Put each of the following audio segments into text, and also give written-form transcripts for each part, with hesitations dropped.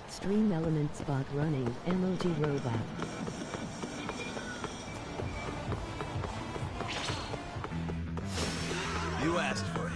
Stream element spot running, emoji robot. You asked for it.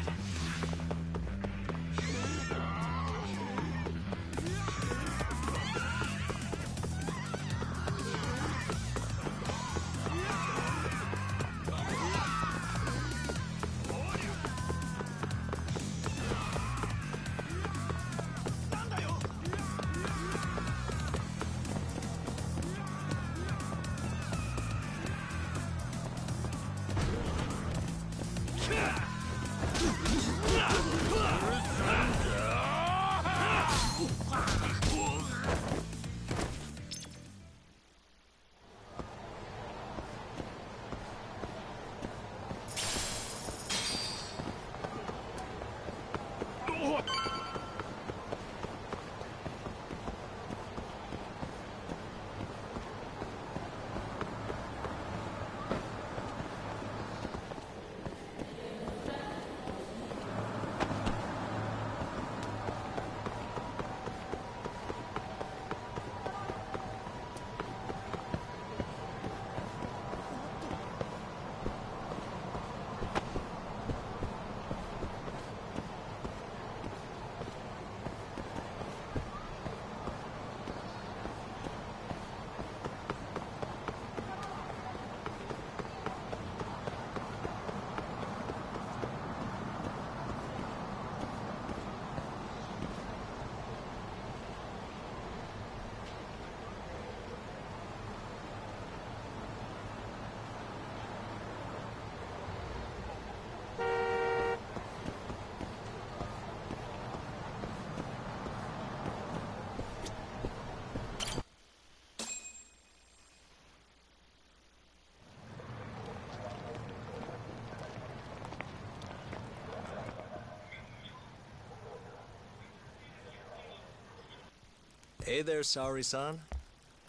Hey there, Saori-san.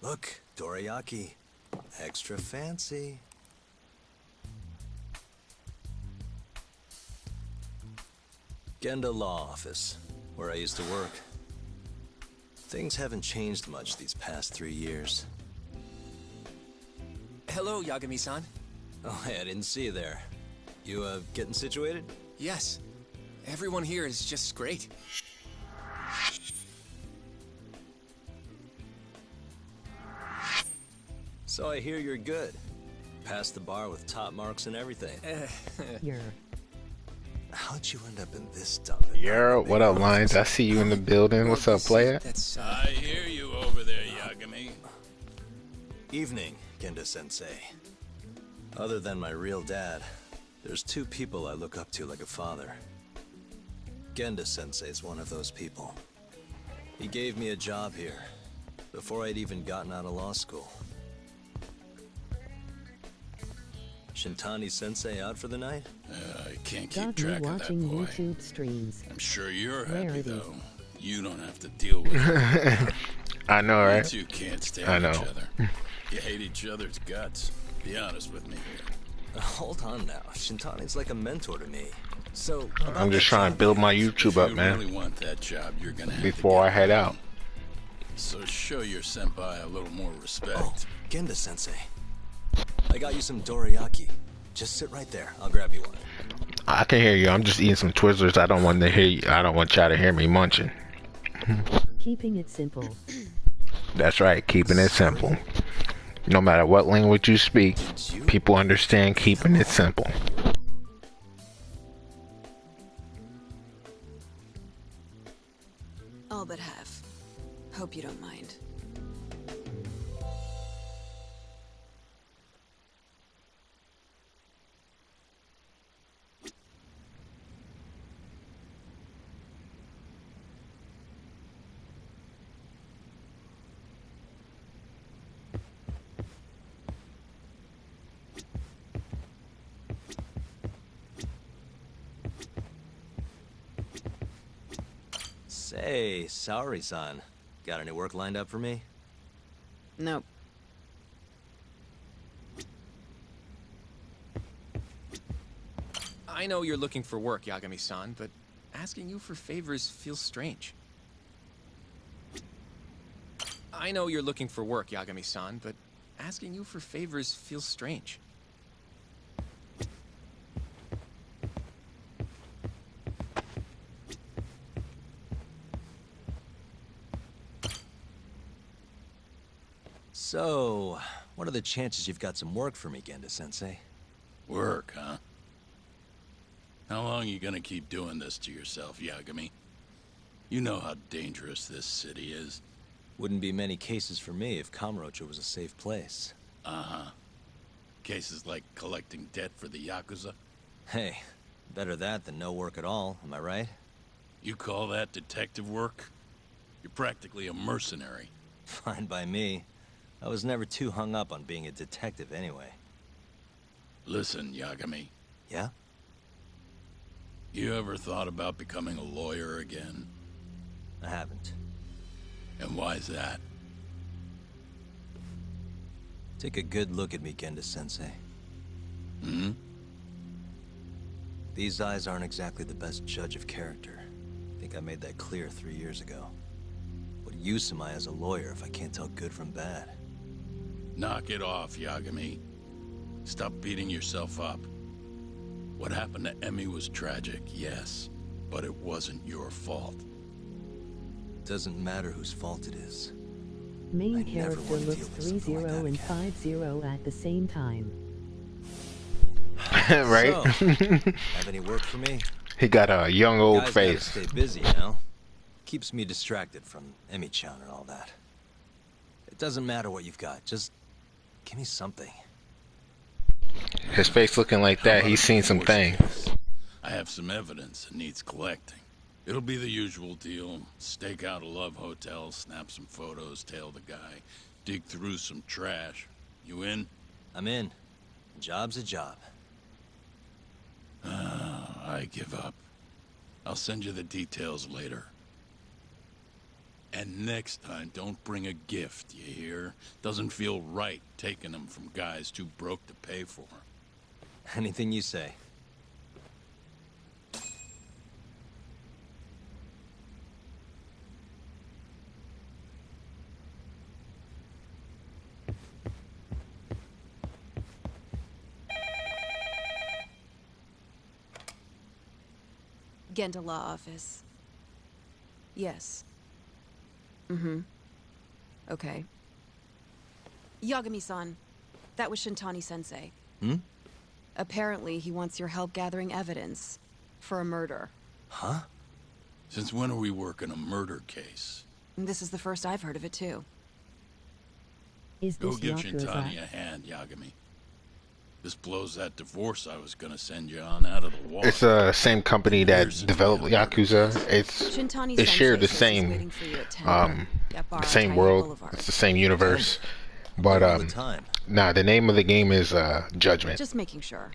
Look, dorayaki. Extra fancy. Genda Law Office, where I used to work. Things haven't changed much these past 3 years. Hello, Yagami-san. Oh, hey, I didn't see you there. You, getting situated? Yes. Everyone here is just great. So I hear you're good. Passed the bar with top marks and everything. You're. How'd you end up in this dump? Yeah, what up, Lines? I see you in the building. What's up, player? I hear you over there, Yagami. Evening, Genda-sensei. Other than my real dad, there's 2 people I look up to like a father. Genda-sensei's one of those people. He gave me a job here, before I'd even gotten out of law school. Shintani-sensei out for the night? I can't keep Got me track of that watching boy. YouTube streams. I'm sure you're happy, Rarity. though. You don't have to deal with it. I know, You right? two can't stand I know. each other. You hate each other's guts. Be honest with me here. Hold on now. Shintani's like a mentor to me. So, I'm just trying to build my YouTube If up, you man, really want that job, you're gonna have before to I get head it out. done. So show your senpai a little more respect. Oh, Genda-sensei. I got you some dorayaki. Just sit right there. I'll grab you one. I can hear you. I'm just eating some Twizzlers. I don't want to hear you. I don't want y'all to hear me munching. Keeping it simple. That's right, keeping it simple. No matter what language you speak, people understand keeping it simple. All but half. Hope you don't mind. Say, Saori-san. Got any work lined up for me? Nope. I know you're looking for work, Yagami-san, but asking you for favors feels strange. I know you're looking for work, Yagami-san, but asking you for favors feels strange. So, what are the chances you've got some work for me, Genda-sensei? Work, huh? How long you gonna keep doing this to yourself, Yagami? You know how dangerous this city is. Wouldn't be many cases for me if Kamurocho was a safe place. Uh-huh. Cases like collecting debt for the Yakuza? Hey, better that than no work at all, am I right? You call that detective work? You're practically a mercenary. Fine by me. I was never too hung up on being a detective anyway. Listen, Yagami. Yeah? You ever thought about becoming a lawyer again? I haven't. And why's that? Take a good look at me, Genda-sensei. Hmm? These eyes aren't exactly the best judge of character. I think I made that clear 3 years ago. What use am I as a lawyer if I can't tell good from bad? Knock it off, Yagami. Stop beating yourself up. What happened to Emmy was tragic, yes, but it wasn't your fault. Doesn't matter whose fault it is. Main I never character wanna looks deal with something like 30 that and again. 50 at the same time. Right? So, have any work for me? He got a young old Guys gotta face. stay busy, you know? Keeps me distracted from Emi-chan and all that. It doesn't matter what you've got, just give me something. His face looking like that, he's seen some things. I have some evidence that needs collecting. It'll be the usual deal. Stake out a love hotel, snap some photos, tail the guy, dig through some trash. You in? I'm in. Job's a job. I give up. I'll send you the details later. And next time, don't bring a gift, you hear? Doesn't feel right taking them from guys too broke to pay for 'em. Anything you say. Genda Law Office. Yes. Mm-hmm. Okay. Yagami-san, that was Shintani-sensei. Hmm? Apparently, he wants your help gathering evidence for a murder. Huh? Since when are we working a murder case? And this is the first I've heard of it, too. Is Go this give Shintani Yakuza? a hand, Yagami. This blows that divorce I was gonna send you on out of the water. It's the same company that developed Yakuza. It's Shintani-sensei shared the says he's same waiting for you at 10 at Bar the same Tiny world. Boulevard. It's the same universe. But All the time. nah, the name of the game is Judgment. Just making sure.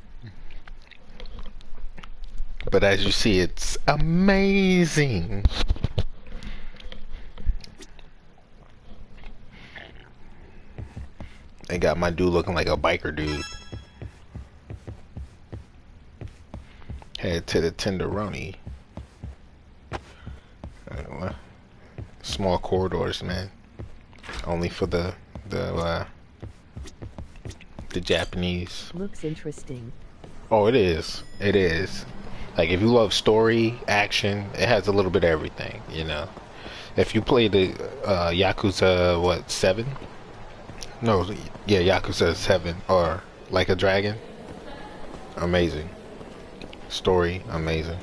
But as you see, it's amazing. They got my dude looking like a biker dude. Head to the Tenderoni. What? Small corridors, man. Only for the Japanese. Looks interesting. Oh, it is. It is. Like, if you love story, action, it has a little bit of everything, you know. If you play the Yakuza, what, 7? No, yeah, Yakuza 7, or Like a Dragon. Amazing. Story, amazing.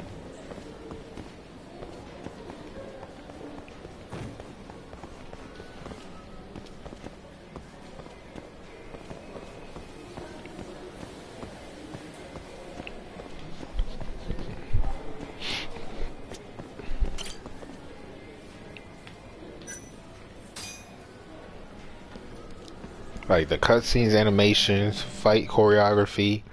Like the cutscenes, animations, fight choreography.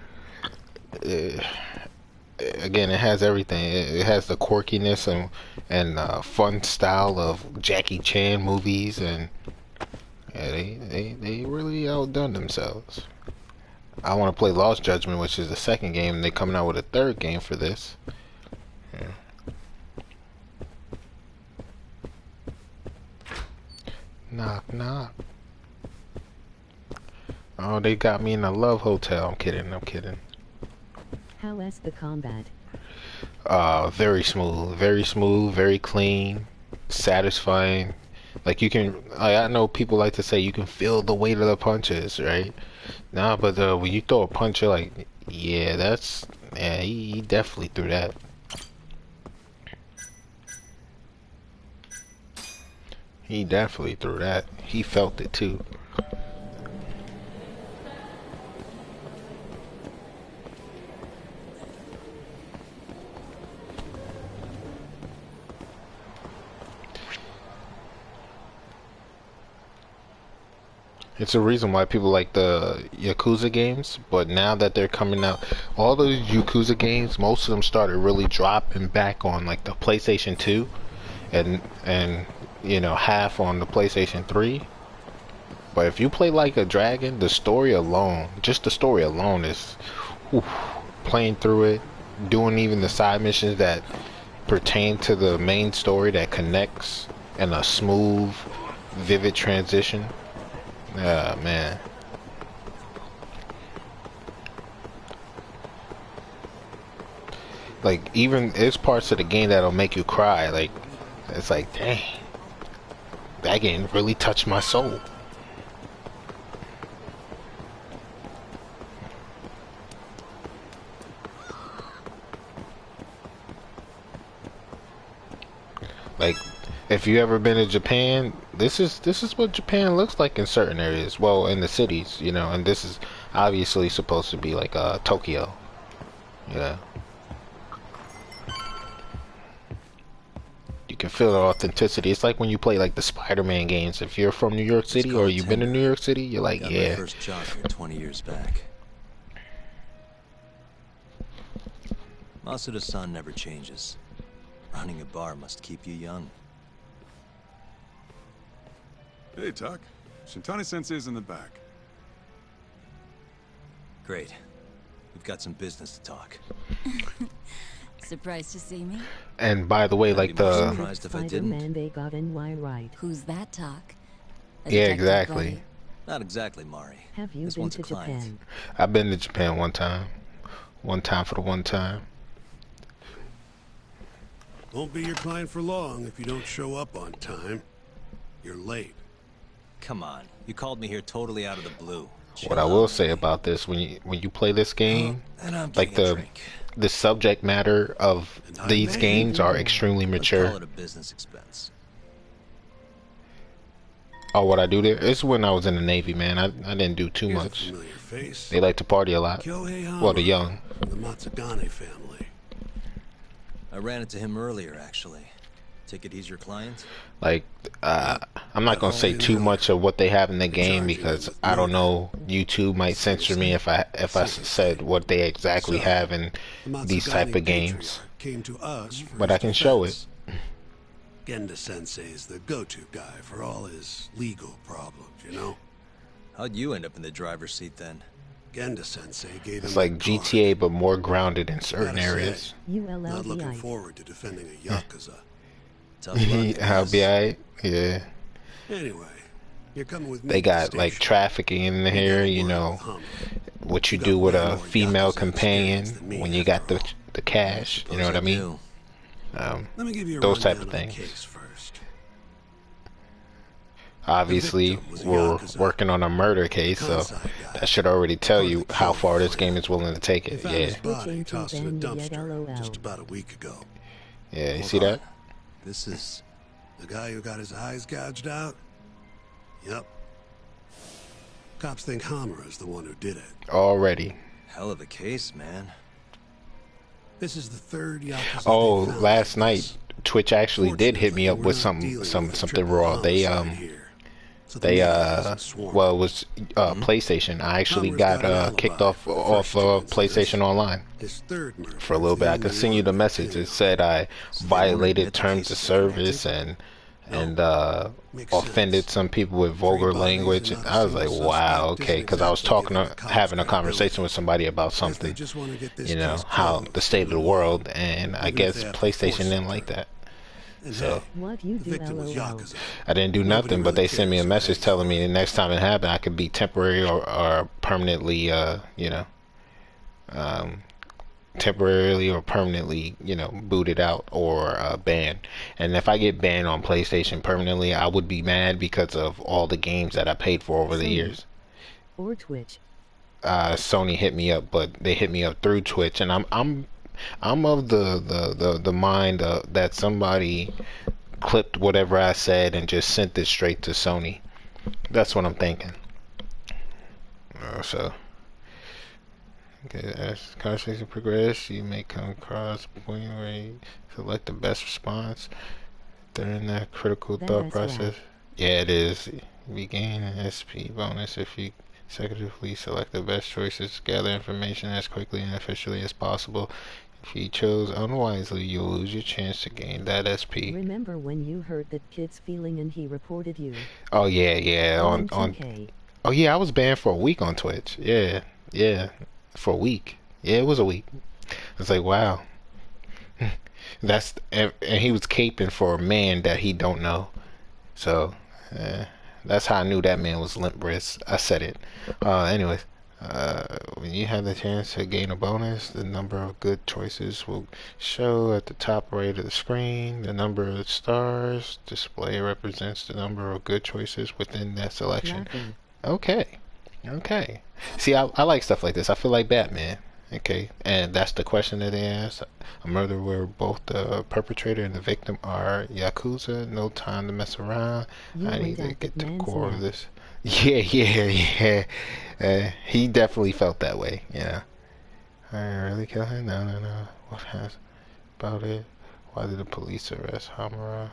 Again, it has everything. It has the quirkiness and fun style of Jackie Chan movies, and yeah, they really outdone themselves. I want to play Lost Judgment, which is the second game. They're coming out with a third game for this. Yeah. Knock, knock. Oh, they got me in a love hotel. I'm kidding, I'm kidding. How is the combat? Very smooth, very clean, satisfying. Like you can, I know people like to say you can feel the weight of the punches, right? Nah, but when you throw a punch, you're like, yeah, he definitely threw that. He definitely threw that. He felt it too. It's a reason why people like the Yakuza games, but now that they're coming out, all those Yakuza games, most of them started really dropping back on like the PlayStation 2 and you know, half on the PlayStation 3. But if you play like a Dragon, the story alone, just the story alone is playing through it, doing even the side missions that pertain to the main story that connects in a smooth, vivid transition. Ah, man. Like, even there's parts of the game that'll make you cry. Like, it's like, dang, that game really touched my soul. Like, if you ever been to Japan, this is what Japan looks like in certain areas. Well, in the cities, you know, and this is obviously supposed to be like Tokyo. Yeah. You can feel the authenticity. It's like when you play like the Spider-Man games. If you're from New York City or you've been to New York City, you're like, Got yeah. my first job here 20 years back. Masuda-san never changes. Running a bar must keep you young. Hey, Tuck. Shintani-sensei's in the back. Great. We've got some business to talk. Surprised to see me? And by the way, I'd like be more the surprised if I Spider-Man, didn't. they got NY right. Who's that talk? A Yeah, detective exactly. buddy? Not exactly, Mari. Have you This been one's to a client. Japan? I've been to Japan one time. One time for the one time. Won't be your client for long if you don't show up on time. You're late. Come on. You called me here totally out of the blue. What I will say about this, when you play this game, And I'm like getting a drink. the subject matter of these games are extremely Let's call mature. it a business expense. Oh, what I do there? It's when I was in the Navy, man. I didn't do too Here's a much. familiar face. They like to party a lot. Kyohei Hamura, Well, the young. from the Matsugane family. I ran into him earlier, actually. Take it he's your client? Like, I'm not gonna say too much of what they have in the game because I don't know. YouTube might censor me if I said what they exactly have in The these type of Matsugane games. patriarch came to us for But his I can show defense. Genda Sensei is the go-to guy for all his legal problems, you know? How'd you end up in the driver's seat then? Genda Sensei gave It's him like the card. GTA, but more grounded in certain Gotta say, areas. Not looking ULLBI. forward to defending a Yakuza. Tough luck, I I'll guess. be alright. Yeah. Anyway, you're coming with me They to the got like station. trafficking in We here, got you word know, with Hummer. what you You do got with way a more female Yakuza companion experience than me, when you got after all. the cash, you know what I Suppose mean? do. Let me give you a Those type rundown of the things. case first. Obviously, victim was a we're Yakuza. working on a murder case, so Kansai guy. that should already tell Part of you the how kill far this plan. game is willing to take They it. found Yeah, his body Switching to tossed in a Ben Yet dumpster LOL. just about a week ago. yeah. You Hold see that? on. This is... The guy who got his eyes gouged out? Yep. Cops think Hammer is the one who did it. Already. hell of a case, man. This is the third Yakuza Oh, they've found last like night this. Twitch actually did hit me up Fortunately, with we're not dealing with a something triple raw. They homicide here. So the media isn't swarmed. well, it was PlayStation. I actually Hammer's got got an alibi kicked off for the first two PlayStation incidents. Online His third murder for a little is bit. the I only could send you one the they message. killed. It said I they wanna violated admit the terms case of is service connected? and Makes offended sense. some people with vulgar bodies language. and And not a I was like, single wow, suspect okay, isn't because I was exactly talking, giving the cops having a credibility. conversation with somebody about Guess they something, just wanna get this you know, case how closed the state of the and move world, on, and I even if guess they have to PlayStation force didn't it. like that. And So hey, What you the do, victim was LOL. Yakuza. I didn't do Nobody nothing, but really they sent me a cares message who telling pays me for the next time it happened, I could be temporary or permanently, um, temporarily or permanently, booted out or banned. And if I get banned on PlayStation permanently, I would be mad because of all the games that I paid for over the Sony. years. Or Twitch. Sony hit me up, but they hit me up through Twitch, and I'm of the mind that somebody clipped whatever I said and just sent it straight to Sony. That's what I'm thinking. So. Okay, as conversation progress, you may come across a point where you select the best response during that critical thought process. Right. Yeah, it is. You gain an SP bonus if you consecutively select the best choices, gather information as quickly and efficiently as possible. If you chose unwisely, you'll lose your chance to gain that SP. Remember when you hurt that kid's feeling and he reported you? Oh yeah. On 2K. Oh yeah, I was banned for a week on Twitch. Yeah. For a week. Yeah, it was a week. It's like, wow. And he was caping for a man that he don't know. So, that's how I knew that man was limp wrist. I said it. Anyways, when you have the chance to gain a bonus, the number of good choices will show at the top right of the screen. The number of stars display represents the number of good choices within that selection. Laughing. Okay. See, I like stuff like this. I feel like Batman. Okay, and that's the question that they asked. A murder where both the perpetrator and the victim are Yakuza. No time to mess around. You I need went to at get that to the man's core of neck. this. Yeah. He definitely felt that way. Yeah. I really kill him? No. What has about it? Why did the police arrest Hamura?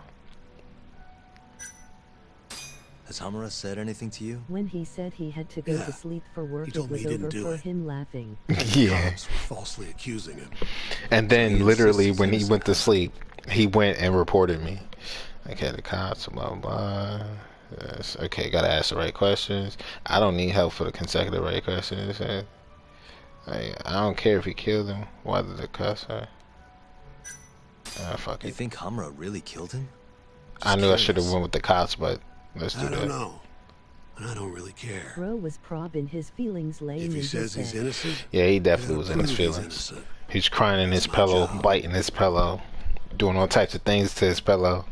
Has Hamura said anything to you? When he said he had to go Yeah. to sleep for work, He it told me was he didn't over do for it. him laughing. Yeah. Cops were falsely accusing him. And So then he literally insists when he he's went to innocent. sleep, he went and reported me. Okay, the cops, blah, blah, blah. Yes, okay, gotta ask the right questions. I don't need help for the consecutive right questions. I don't care if he killed him. Why did the cops? Fuck You it. think Hamura really killed him? I Just knew I should have curious. went with the cops, but let's do I don't that. know. And I don't really care. Bro was probing his feelings laying If he in says his he's bed. innocent, Yeah, he I definitely gotta was in his prove he's feelings. innocent. He's crying in his That's my pillow, job. biting his pillow, doing all types of things to his pillow.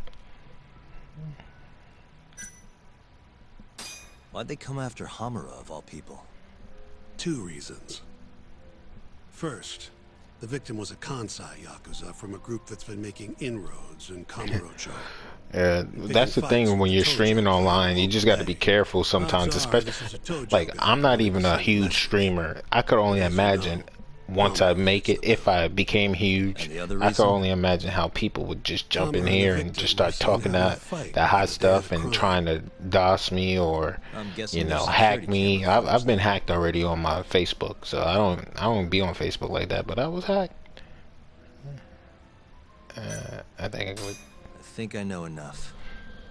Why'd they come after Hamura of all people? 2 reasons. First, the victim was a Kansai Yakuza from a group that's been making inroads in Kamurocho. That's the thing when you're streaming online, you just got to be careful sometimes. Especially, like, I'm not even a huge streamer. I could only imagine once I make it, if I became huge, And the other I could reason? only imagine how people would just jump in Hammer and the here and victim just start were seen talking having a that fight that hot on the day of stuff the and crime. trying to DOS me or I'm guessing there's hack security me. camera I've been hacked already on my Facebook, so I don't be on Facebook like that. But I was hacked. I think I would. I think I know enough.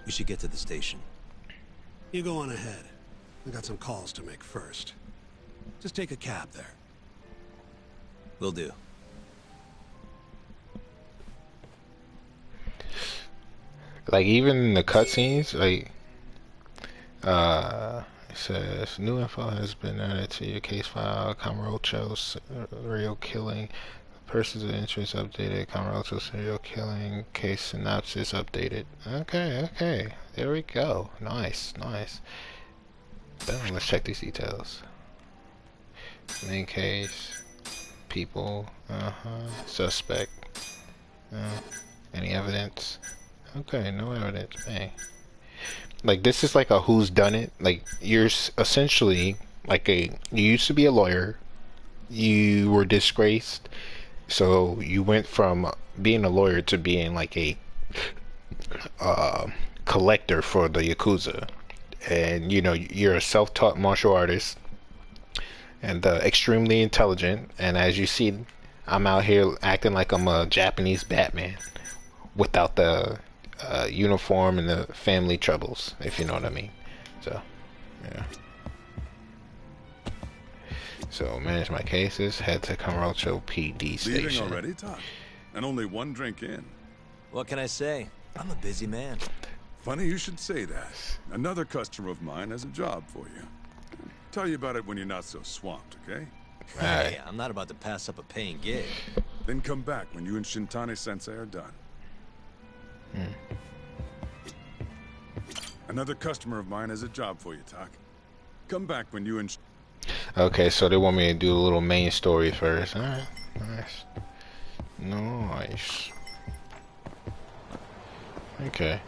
We should get to the station. You go on ahead. We got some calls to make first. Just take a cab there. Will do. Like even in the cutscenes, like it says new info has been added to your case file. Kamurocho serial killing. Persons of interest updated. Kamurocho serial killing case synopsis updated. Okay. There we go. Nice. Then let's check these details. Main case. People. Suspect. Any evidence? Okay, no evidence. Hey. Like, this is like a who's done it. Like, you're essentially like you used to be a lawyer. You were disgraced. So you went from being a lawyer to being like a collector for the Yakuza. And, you're a self-taught martial artist and extremely intelligent. And as you see, I'm out here acting like I'm a Japanese Batman without the uniform and the family troubles, if you know what I mean. So, yeah. So, manage my cases, head to Kamurocho PD Leaving station. already, Todd? And only one drink in. What can I say? I'm a busy man. Funny you should say that. Another customer of mine has a job for you. Tell you about it when you're not so swamped, okay? Hey, I'm not about to pass up a paying gig. Then come back when you and Shintani-sensei are done. Another customer of mine has a job for you, Tak. Come back when you and... Okay, so they want me to do a little main story first. Alright, nice. Nice. Okay.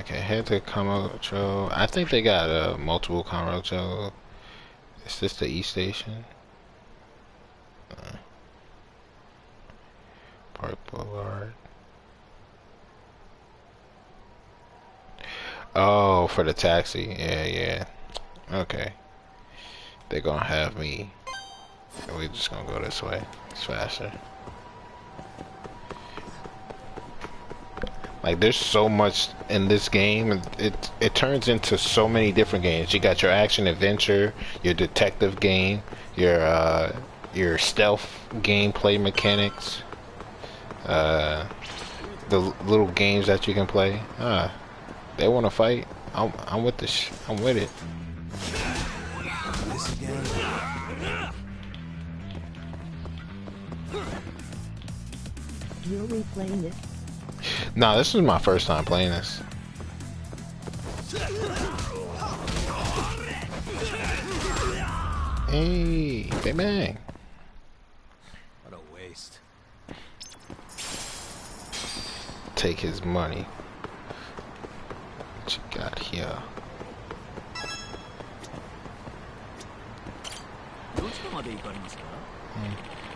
Okay, head to Kamurocho. I think they got multiple Kamurocho. Is this the East Station? Park Boulevard. Oh, for the taxi. Yeah. Okay. They're gonna have me. We're just gonna go this way. It's faster. Like, there's so much in this game. It turns into so many different games. You got your action adventure, your detective game, your stealth gameplay mechanics, the little games that you can play. They want to fight. I'm with this. I'm with it. This again? You're replaying it? Nah, this is my first time playing this. Hey, bang bang. What a waste. Take his money. What you got here?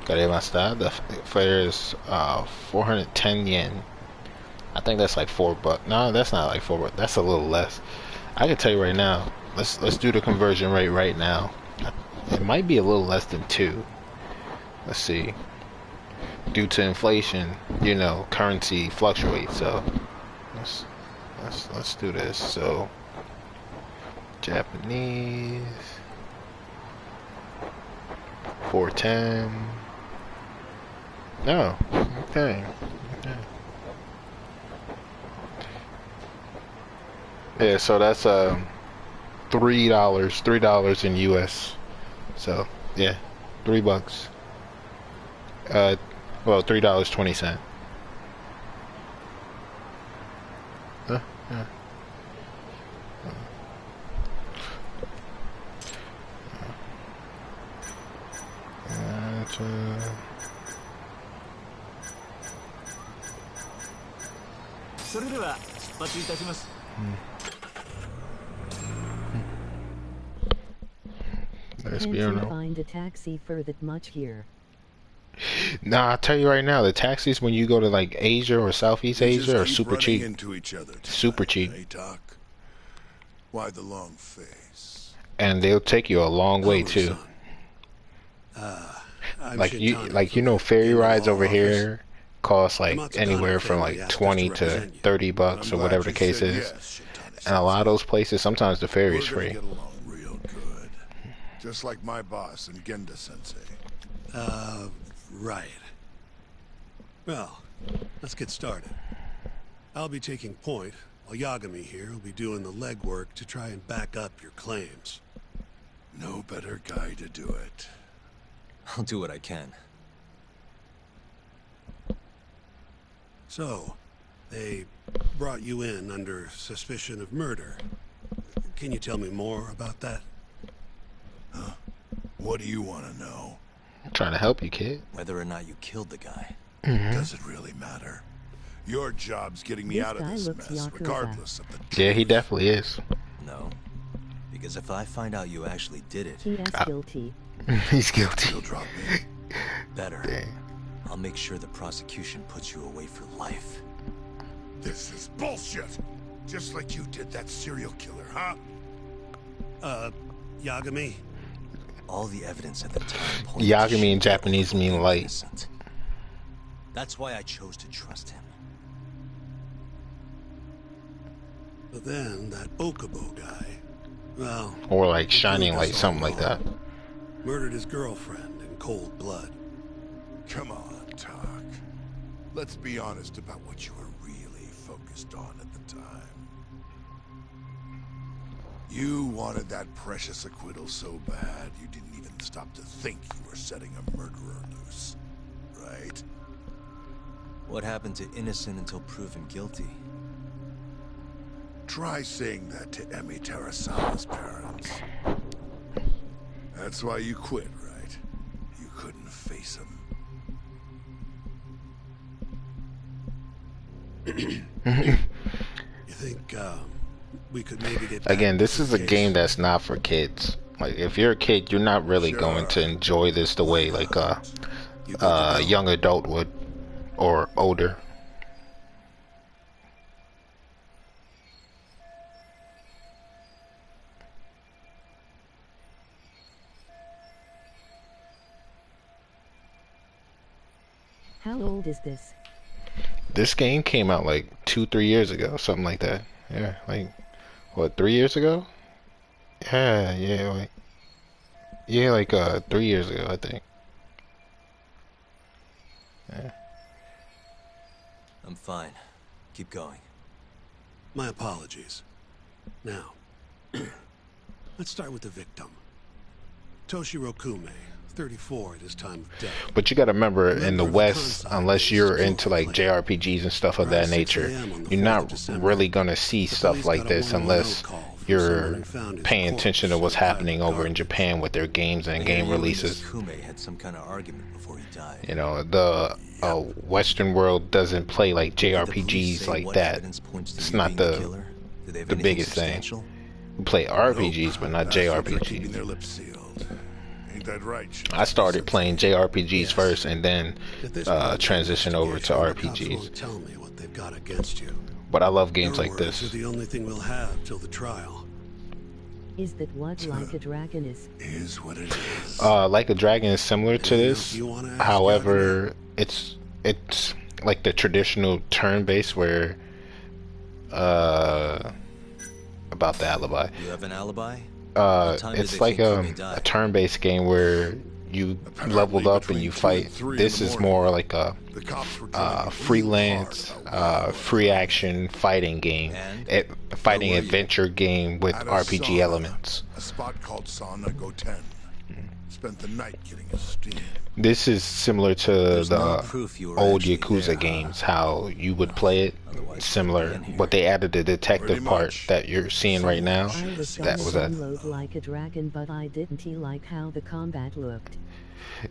Garemasta. The fare is 410 yen. I think that's like $4. No, that's not like $4. That's a little less. I can tell you right now. Let's do the conversion rate right now. It might be a little less than 2. Let's see. Due to inflation, you know, currency fluctuates. So let's do this. So Japanese 410. No. Okay. Yeah, so that's $3 in US. So yeah, $3. Well, $3.20. Yeah. Let's Can't be you honest. find a taxi for that much here? Nah, I'll tell you right now, the taxis when you go to like Asia or Southeast Asia are super cheap. Into each other tonight, Super cheap. eh, Doc? Why the long face? And they'll take you a long way too. I'm Like Shintani you know, from ferry the rides law over office. here cost The like Matsukano anywhere from family like asked us 20 to to represent you. 30 bucks I'm or glad whatever the you case said is. yes, Shintani And a lot of sensei. those places, sometimes the ferry is We're gonna free. get along real good. Just like my boss and Genda Sensei. Right. Well, let's get started. I'll be taking point, while Yagami here will be doing the legwork to try and back up your claims. No better guy to do it. I'll do what I can. So, they brought you in under suspicion of murder. Can you tell me more about that? Huh? What do you want to know? I'm trying to help you, kid. Whether or not you killed the guy. Does it really matter? Your job's getting me This out of guy this looks mess, Yakuza. regardless of the Yeah, he definitely is. No. Because if I find out you actually did it, He is guilty. He's guilty. You'll drop me. better. Dang. I'll make sure the prosecution puts you away for life. This is bullshit! Just like you did that serial killer, huh? Yagami? All the evidence at the time pointed Yagami to in Shingo Japanese being mean light. innocent. That's why I chose to trust him. But then, that Okubo guy, well... Or like shining light, something like that. Murdered his girlfriend in cold blood. Come on, Tak. Let's be honest about what you were really focused on at the time. You wanted that precious acquittal so bad, you didn't even stop to think you were setting a murderer loose. Right? What happened to innocent until proven guilty? Try saying that to Emi Terasawa's parents. That's why you quit, right? You couldn't face him. You think, we could maybe get back Again, this to is the a case? game that's not for kids. Like, if you're a kid, you're not really going to enjoy this the way like a young adult would, or older. How old is this? This game came out like 2-3 years ago, something like that. Yeah, like what, 3 years ago? Yeah, like 3 years ago, I think. Yeah. I'm fine. Keep going. My apologies. Now, let's start with the victim. Toshiro Kume, 34 at his time of death. But you gotta remember, in the West, unless you're into like JRPGs and stuff of that nature, you're not really gonna see stuff like this unless you're paying attention to what's happening over in Japan with their games and game releases. Kume had some kind of argument before he died. You know, the Western world doesn't play like JRPGs like that. It's not the biggest thing. We play RPGs, but not Keeping their JRPGs. lips sealed. Ain't that right? I started playing JRPGs first, and then transitioned over to RPGs. Tell me what they've got against you. But I love games Your like words this. are the only thing we'll have till the trial. Is that what Like a Dragon is? Is what it is. Like a Dragon is similar to Anything this. else you wanna ask, However, it's like the traditional turn-based where about the alibi. You have an alibi? What time did It's they like think Kume died? a turn-based game where you leveled up and you fight. This is more like a The cops were trying to freelance, hard about what free action fighting game, fighting adventure game with At a RPG sauna, elements. A spot called Sauna Goten. Spent the night getting a steam. This is similar to There's the no proof you were old actually Yakuza there. games, how you would play it. Otherwise, Similar, you'd be in but here. they added the detective Pretty part much. that you're seeing right now. I was That gonna was a download Like a Dragon, but I didn't like how the combat looked.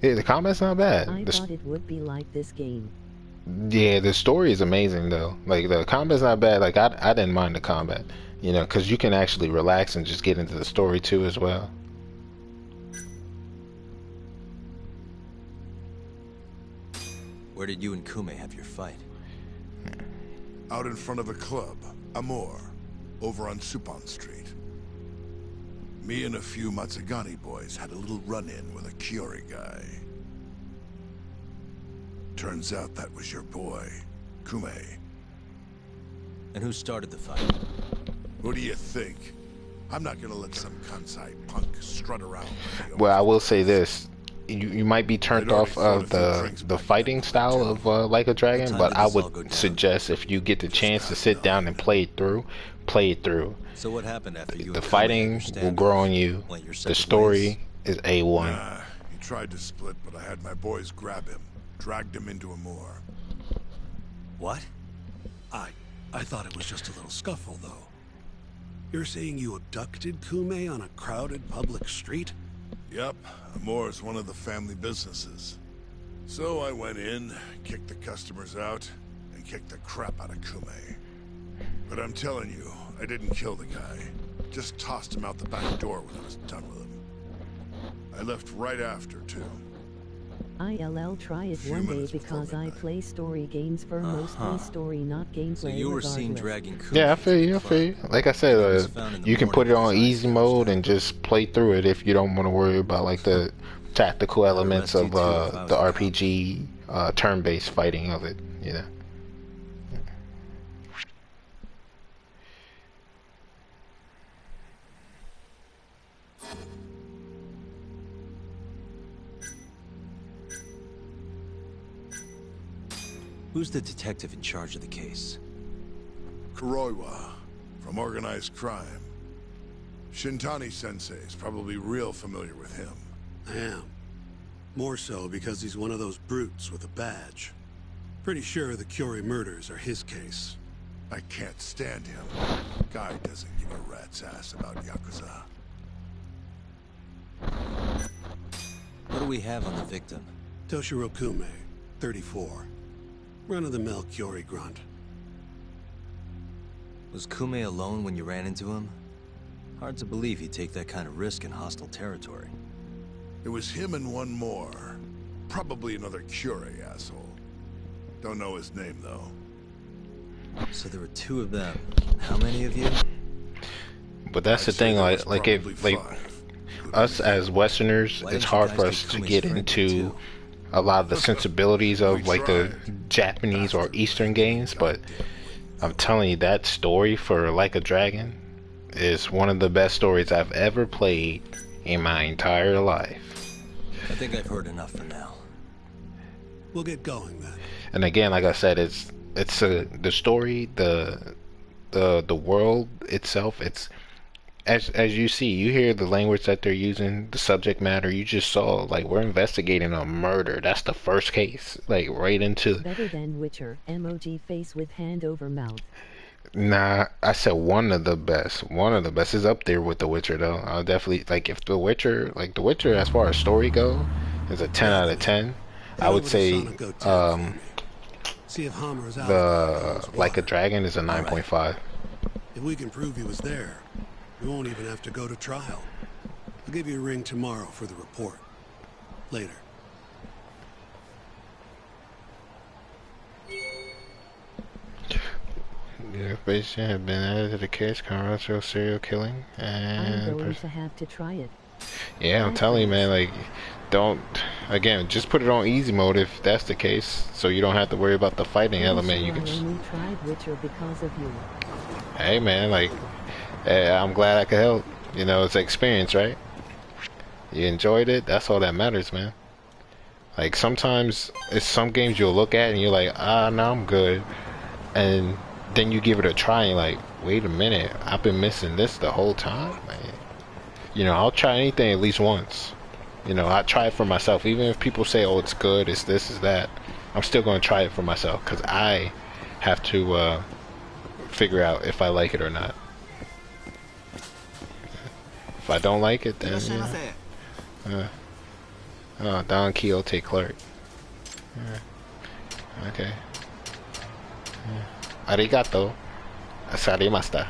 the combat's not bad. I thought it would be like this game. Yeah, the story is amazing though. Like the combat's not bad. Like I didn't mind the combat, you know, because you can actually relax and just get into the story too as well. Where did you and Kume have your fight? Out in front of a club, Amor, over on Supon Street. Me and a few Matsugani boys had a little run-in with a Kiori guy. Turns out that was your boy, Kume. And who started the fight? Who do you think? I'm not gonna let some Kansai punk strut around. with me Well, I over will say this: you might be turned I'd already off thought of a few drinks the back fighting then, style of Like a Dragon, time but did I this all go would down? suggest if you get the chance to sit down and play it through. So what happened after you The and Kume fighting will understand grow on you. went your The separate story ways? is A1. Nah, he tried to split, but I had my boys grab him, dragged him into Amor. What? I thought it was just a little scuffle, though. You're saying you abducted Kume on a crowded public street? Yep, Amor's one of the family businesses. So I went in, kicked the customers out, and kicked the crap out of Kume. But I'm telling you, I didn't kill the guy. Just tossed him out the back door when I was done with him. I left right after, too. I'll try it Few one day minutes before because I midnight. play story games for mostly story, not gameplay. So you were seen regardless. dragging Kume. Yeah, I to feel the you. I club. feel you. Like I said, It was found in the you can put it morning on beside easy the mode house. and just play through it if you don't want to worry about like the tactical elements arrest of you, too, if I was the a cop. RPG turn-based fighting of it. You know. Who's the detective in charge of the case? Kuroiwa, from organized crime. Shintani Sensei is probably real familiar with him. I am. More so because he's one of those brutes with a badge. Pretty sure the Curie murders are his case. I can't stand him. Guy doesn't give a rat's ass about Yakuza. What do we have on the victim? Toshiro Kume, 34. Run-of-the-mill Curie grunt. Was Kume alone when you ran into him? Hard to believe he'd take that kind of risk in hostile territory. It was him and one more. Probably another Curie asshole. Don't know his name, though. So there were two of them. How many of you? But that's the thing, like if us as Westerners, it's hard for us to get into a lot of the sensibilities of like the Japanese or Eastern games, but I'm telling you, that story for Like a Dragon is one of the best stories I've ever played in my entire life. I think I've heard enough for now. We'll get going then. And again, like I said, it's the story, the world itself. It's as you see, you hear the language that they're using, the subject matter. You just saw, like, we're investigating a murder. That's the first case, like right into. Better than Witcher. Emoji face with hand over mouth. Nah, I said one of the best. One of the best is up there with The Witcher, though. I'll definitely, like, if The Witcher, as far as story go, is a 10 out of 10. I would say See if Hammer's out the Like a Dragon is a 9.5. If we can prove he was there, we won't even have to go to trial. I'll give you a ring tomorrow for the report. Later. The patient have been added to the case, controversial serial killing, and I'm going to have to try it. yeah, I'm telling you, man, like, don't, again, just put it on easy mode if that's the case, so you don't have to worry about the fighting element. You can I only tried Witcher because of you. Hey, man, like, I'm glad I could help. You know, it's experience, right? You enjoyed it, that's all that matters, man. Like, sometimes it's some games you'll look at and you're like, no, I'm good, and then you give it a try and you're like, wait a minute, I've been missing this the whole time, man. You know, I'll try anything at least once. You know, I try it for myself. Even if people say, oh, it's good, it's this, it's that, I'm still going to try it for myself, because I have to figure out if I like it or not. If I don't like it, then Don Quixote Clark. Okay. Arigato. Asarimashita.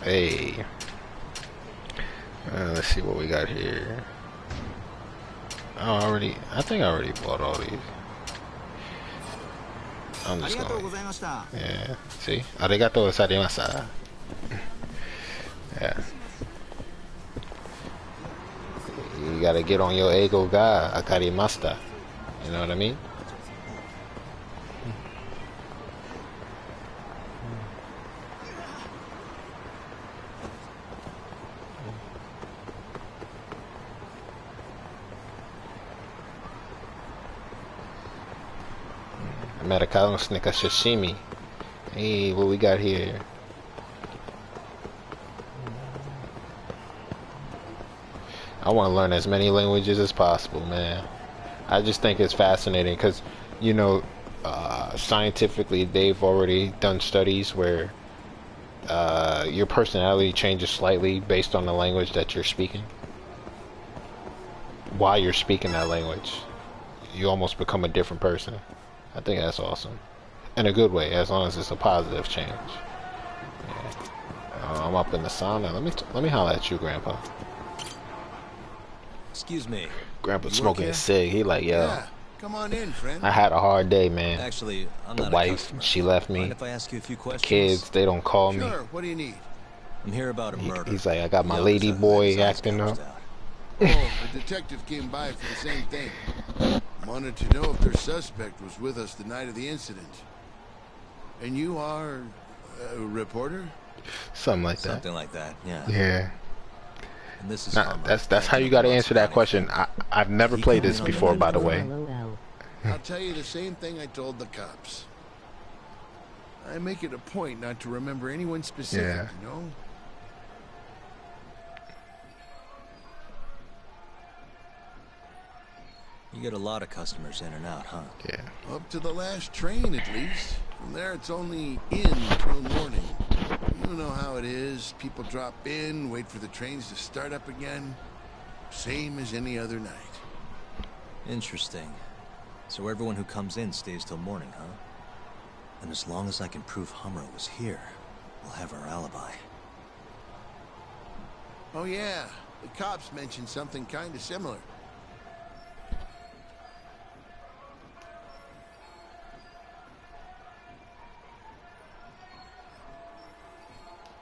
Hey. Let's see what we got here. Oh, I think I already bought all these. I'm just going. Yeah. See? Arigato gozaimashita. Yeah. You gotta get on your ego ga akarimashita. You know what I mean? Americano snika sashimi. Hey, what we got here? I want to learn as many languages as possible, man. I just think it's fascinating because, you know, scientifically they've already done studies where your personality changes slightly based on the language that you're speaking. While you're speaking that language, you almost become a different person. I think that's awesome, in a good way, as long as it's a positive change. Yeah. I'm up in the sauna. Let me holler at you, Grandpa. Excuse me. Grandpa's smoking a cig. He like, yo. Yeah, come on in, friend. I had a hard day, man. Actually, I'm the not wife, she left me. Mind if I ask you a few questions? Kids, they don't call me. Sure. What do you need? I'm here about a murder. He's like, I got my lady boy acting up. Oh, a detective came by for the same thing. Wanted to know if their suspect was with us the night of the incident. And you are a reporter? Something like that. Something like that, yeah. Yeah. And this is that's how you got to answer that question. I've never played this before, by the way. I'll tell you the same thing I told the cops. I make it a point not to remember anyone specific, Yeah. you know? You get a lot of customers in and out, huh? Yeah. Up to the last train, at least. From there, it's only in till morning. You know how it is. People drop in, wait for the trains to start up again. Same as any other night. Interesting. So everyone who comes in stays till morning, huh? And as long as I can prove Humro was here, we'll have our alibi. Oh yeah, the cops mentioned something kind of similar.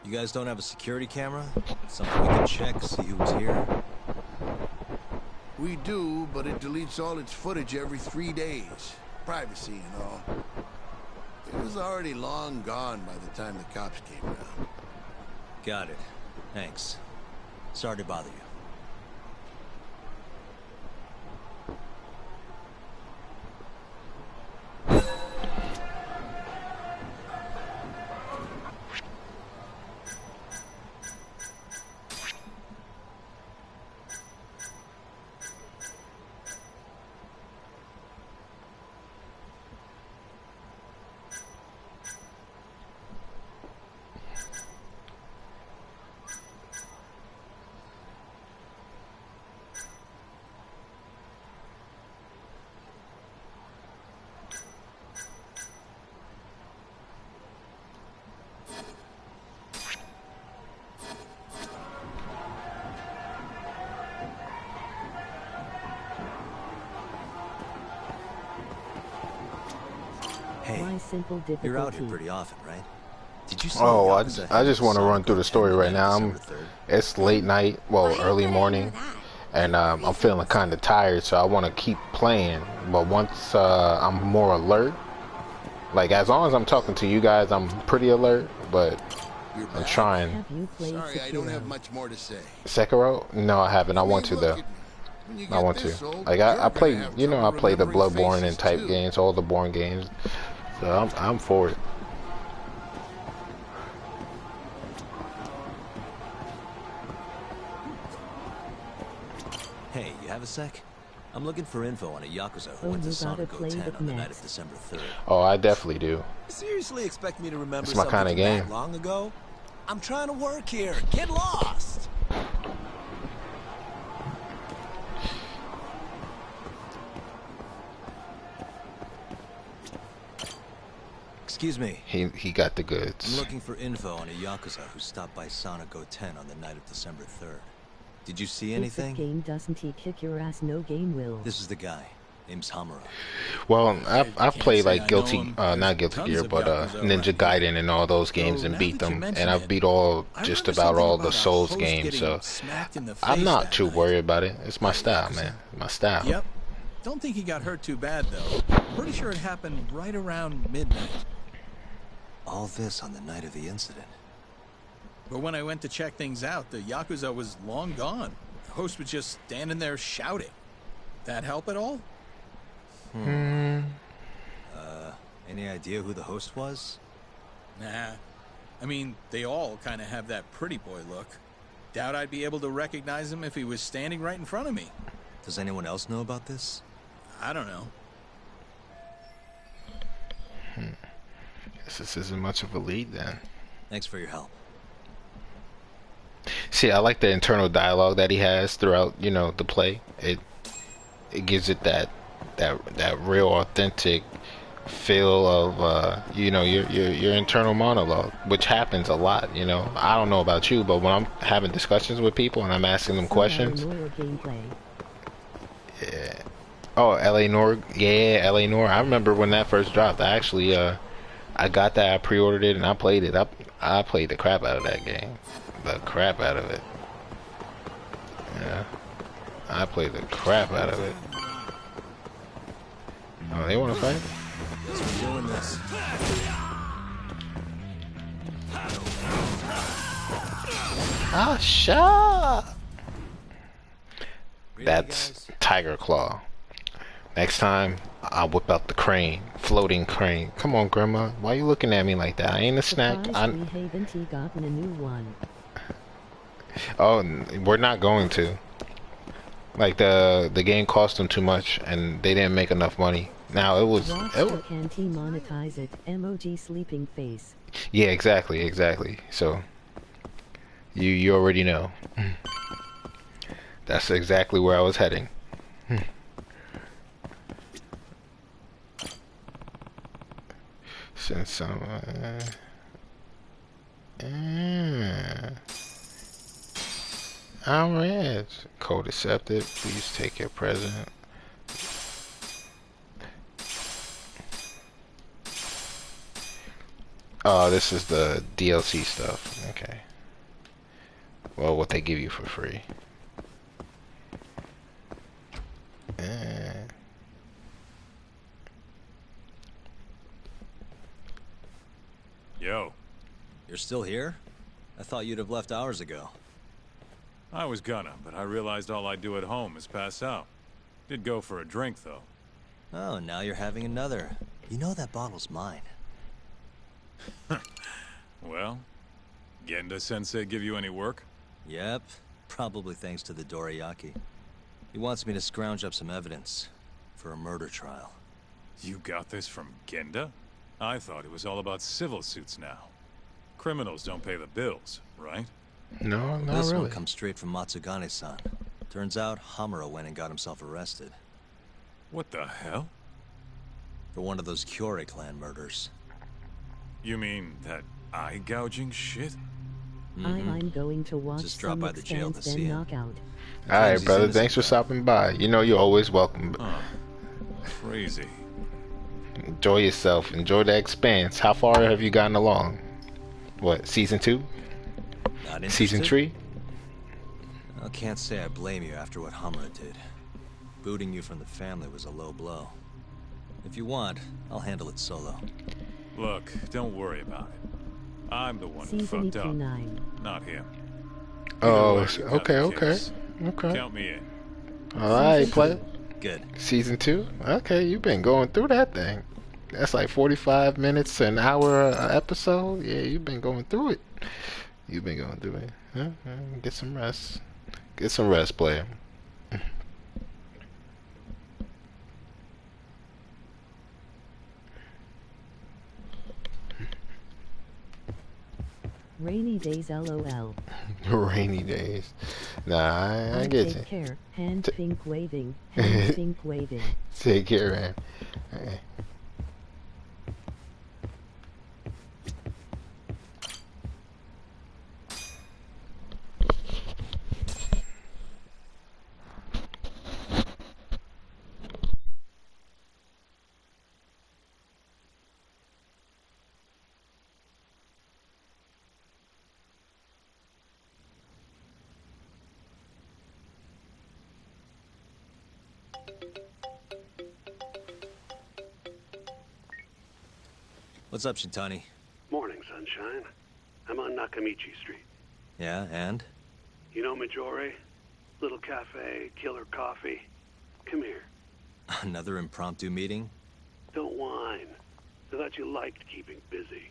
You guys don't have a security camera? Something we can check, see who's here? We do, but it deletes all its footage every 3 days. Privacy and all. It was already long gone by the time the cops came around. Got it. Thanks. Sorry to bother you. Why simple difficulty? You're out here pretty often, right? Did you see Oh, Yakuza I just had want to run Sonic through the story right now. December 3rd? It's late night, well, early morning, and I'm feeling kind of tired, so I want to keep playing. But once I'm more alert, like as long as I'm talking to you guys, I'm pretty alert. But You're I'm back? trying. Have you played Sorry, I don't have Sekiro? much more to say. Sekiro? No, I haven't. I want to Look though. at me. When you I get want this to. old, Like you're I gonna play, have you know, I trouble play the remembering Bloodborne and faces, type too. games, all the Born games. So I'm for it. Hey, you have a sec? I'm looking for info on a Yakuza who Oh, went to you gotta Sonic play 10 it on the night of next. December 3rd. Oh, I definitely do. You seriously expect me to remember It's my something kinda from that game. long ago? I'm trying to work here. Get lost. Excuse me. He got the I'm goods. looking for info on a Yakuza who stopped by Sonic 10 on the night of December 3rd. Did you see If the anything? game doesn't he kick your ass, no game will. This is the guy. Name's Hamura. Well, I've played say I like know Guilty, him. not There's Guilty tons Gear, of but Yakuza Ninja around here. Gaiden and all those games Though, and now beat that you them, mention and I've it, beat all I just remember about something all about the a Souls host games. getting So smacked in the I'm face not that too night. worried about it. It's my By style, Yakuza. man. My style. Yep. Don't think he got hurt too bad, though. Pretty sure it happened right around midnight. All this on the night of the incident. But when I went to check things out, the Yakuza was long gone. The host was just standing there shouting. That help at all? Any idea who the host was? Nah. I mean, they all kind of have that pretty boy look. Doubt I'd be able to recognize him if he was standing right in front of me. Does anyone else know about this? I don't know. Guess this isn't much of a lead then. Thanks for your help. See, I like the internal dialogue that he has throughout, you know, the play. It gives it that real authentic feel of you know, your internal monologue, which happens a lot, you know. I don't know about you, but when I'm having discussions with people and I'm asking them questions. Gameplay. Yeah. Oh, LA Noir. Yeah, LA Noir. I remember when that first dropped. I actually I got that, I pre-ordered it and I played it. I played the crap out of that game. The crap out of it. Yeah. I played the crap out of it. Oh, they want to fight? Guess we're doing this. Ah, shut. That's Tiger Claw. Next time, I'll whip out the crane, floating crane. Come on, Grandma. Why you looking at me like that? I ain't a snack. Surprised we haven't gotten a new one. Oh, we're not going to. Like the game cost them too much, and they didn't make enough money. Now it was. Can't he monetize it? Emoji sleeping face. Yeah, exactly. So you already know. That's exactly where I was heading. Since some. Alright. Code accepted. Please take your present. Oh, this is the DLC stuff. Okay. Well, what they give you for free. Yo. You're still here? I thought you'd have left hours ago. I was gonna, but I realized all I do at home is pass out. Did go for a drink, though. Oh, now you're having another. You know that bottle's mine. Well, Genda-sensei give you any work? Yep, probably thanks to the Dorayaki. He wants me to scrounge up some evidence for a murder trial. You got this from Genda? I thought it was all about civil suits now. Criminals don't pay the bills, right? No, not this really. one comes straight from Matsugane-san. Turns out Hamura went and got himself arrested. What the hell? For one of those Kyorei clan murders. You mean that eye-gouging shit? I'm going to watch Just drop some by the jail to Expanse see then him. knockout. Alright, brother. Thanks for stopping by. You know you're always welcome. Crazy. Enjoy yourself. Enjoy the Expanse. How far have you gotten along? What, season 2? Not Season interested? 3? I can't say I blame you after what Hamura did. Booting you from the family was a low blow. If you want, I'll handle it solo. Look, don't worry about it. I'm the one who Season fucked up, 9. not him. Oh, Either way, you got the okay. case. Okay. Count me in. Alright, play. Good. Season 2? Okay, you've been going through that thing. That's like 45 minutes to an hour a episode. Yeah, you've been going through it. You've been going through it. Get some rest. Get some rest, player. Rainy days LOL. Rainy days. Nah, I get you. Take care. Hand pink waving. Hand pink waving. Take care, man. Hey. What's up, Shintani? Morning, sunshine. I'm on Nakamichi Street. Yeah, and? You know Majore? Little cafe, killer coffee. Come here. Another impromptu meeting? Don't whine. I thought you liked keeping busy.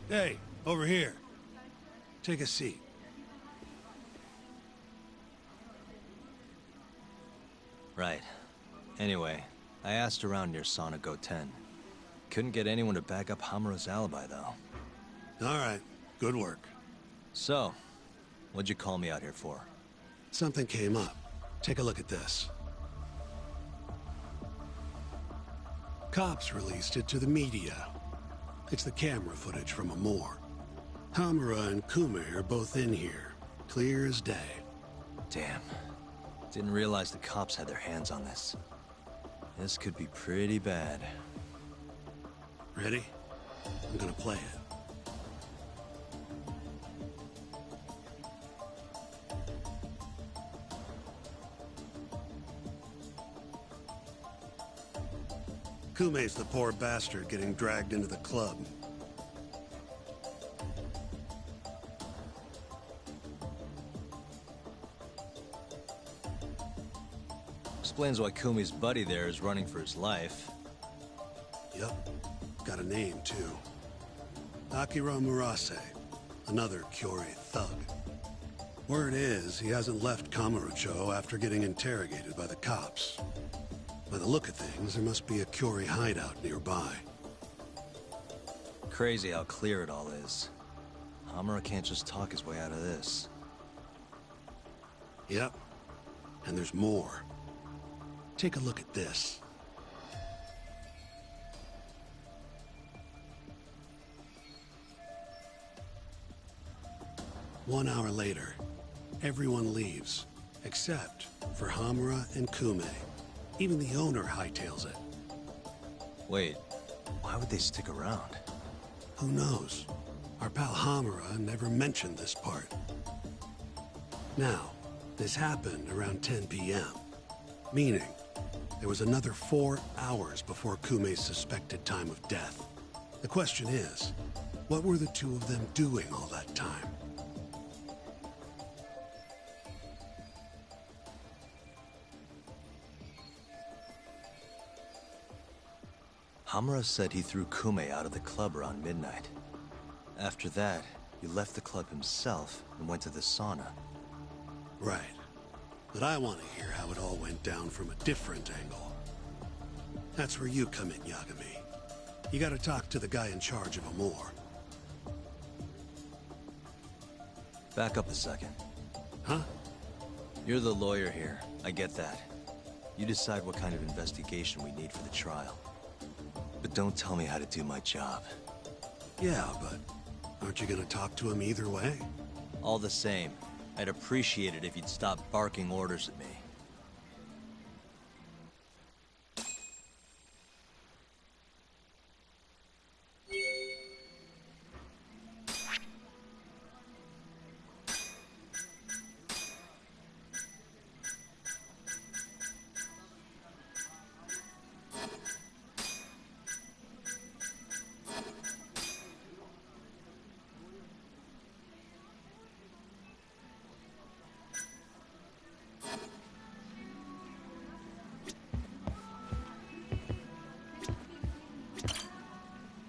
Hey, over here. Take a seat. Right. Anyway, I asked around near Sonic 10. Couldn't get anyone to back up Hamura's alibi, though. All right. Good work. So, what'd you call me out here for? Something came up. Take a look at this. Cops released it to the media. It's the camera footage from Amor. Hamura and Kume are both in here. Clear as day. Damn. Didn't realize the cops had their hands on this. This could be pretty bad. Ready? I'm gonna play it. Kume's the poor bastard getting dragged into the club. Explains why Kumi's buddy there is running for his life. Yep. Got a name, too. Akira Murase. Another Kyorei thug. Word is, he hasn't left Kamurocho after getting interrogated by the cops. By the look of things, there must be a Kyorei hideout nearby. Crazy how clear it all is. Hamura can't just talk his way out of this. Yep. And there's more. Take a look at this. One hour later, everyone leaves, except for Hamura and Kume. Even the owner hightails it. Wait, why would they stick around? Who knows? Our pal Hamura never mentioned this part. Now, this happened around 10 p.m., meaning there was another 4 hours before Kume's suspected time of death. The question is, what were the two of them doing all that time? Hamura said he threw Kume out of the club around midnight. After that, he left the club himself and went to the sauna. Right. But I want to hear how it all went down from a different angle. That's where you come in, Yagami. You gotta talk to the guy in charge of Amor. Back up a second. Huh? You're the lawyer here. I get that. You decide what kind of investigation we need for the trial. But don't tell me how to do my job. Yeah, but aren't you gonna talk to him either way? All the same, I'd appreciate it if you'd stop barking orders at me.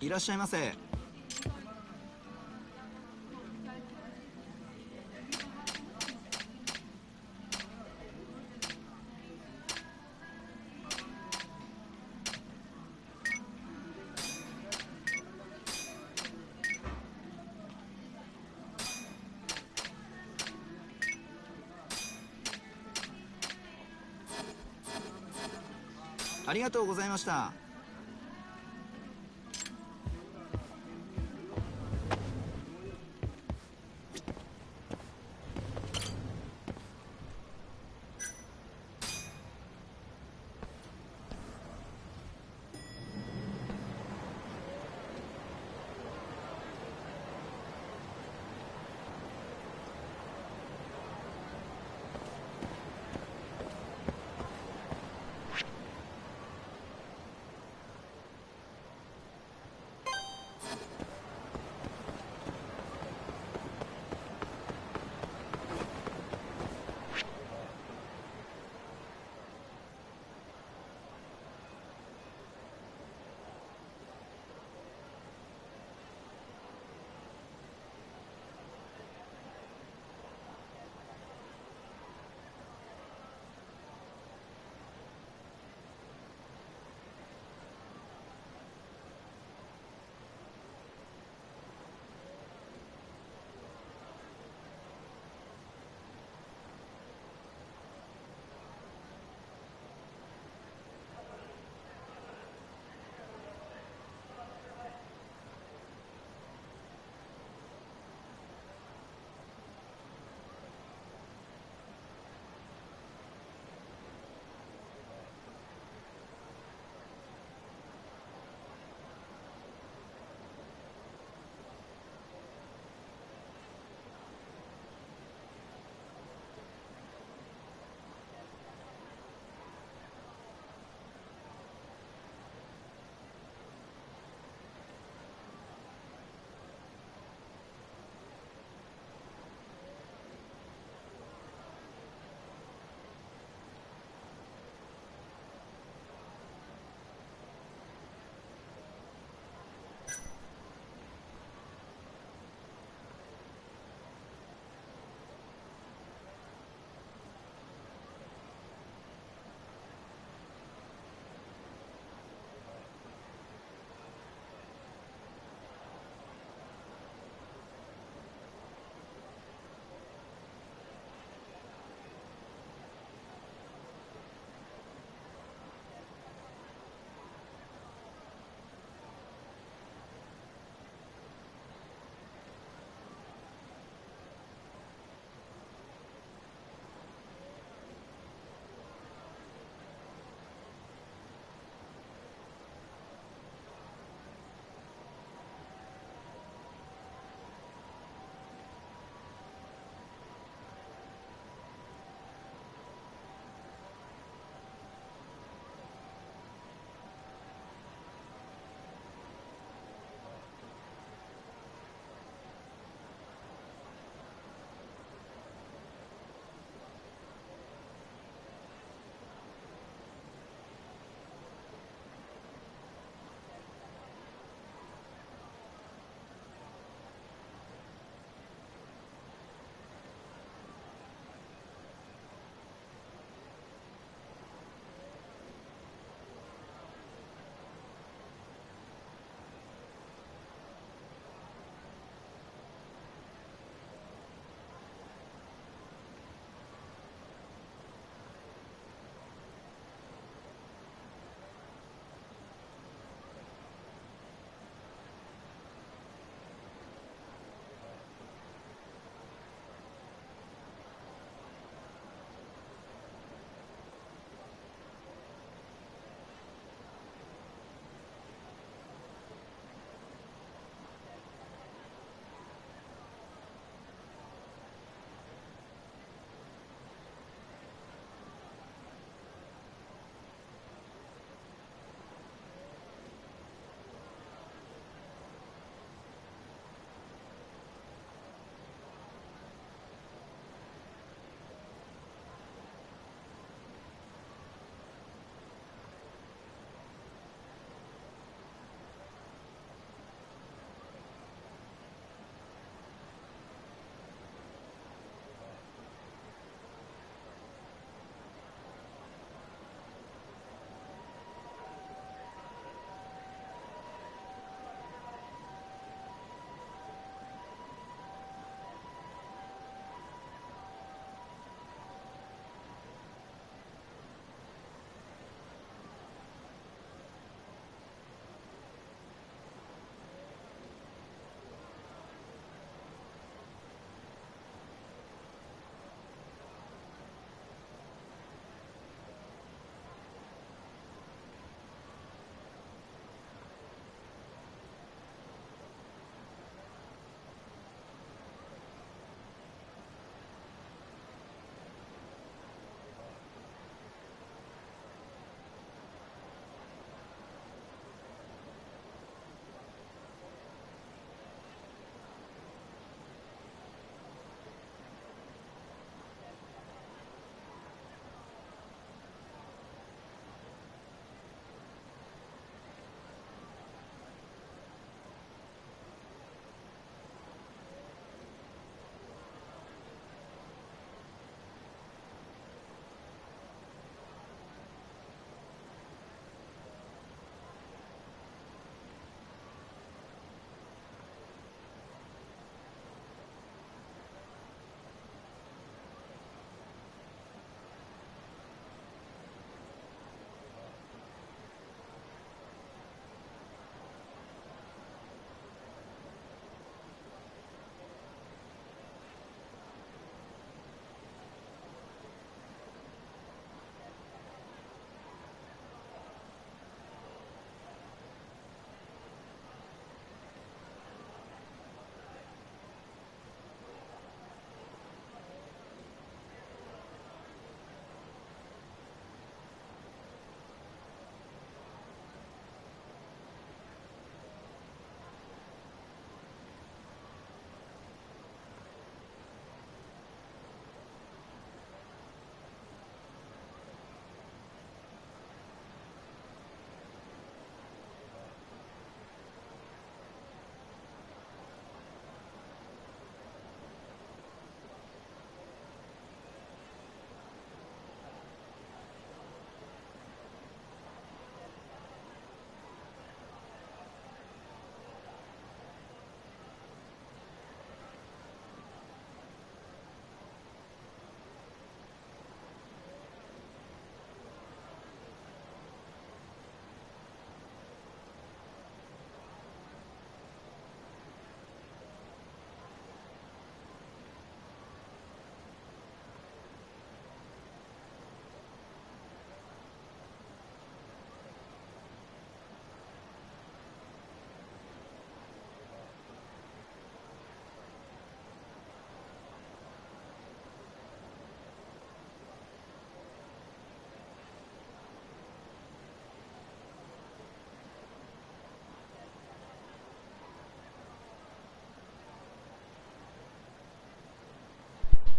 いらっしゃいませ。ありがとうございました。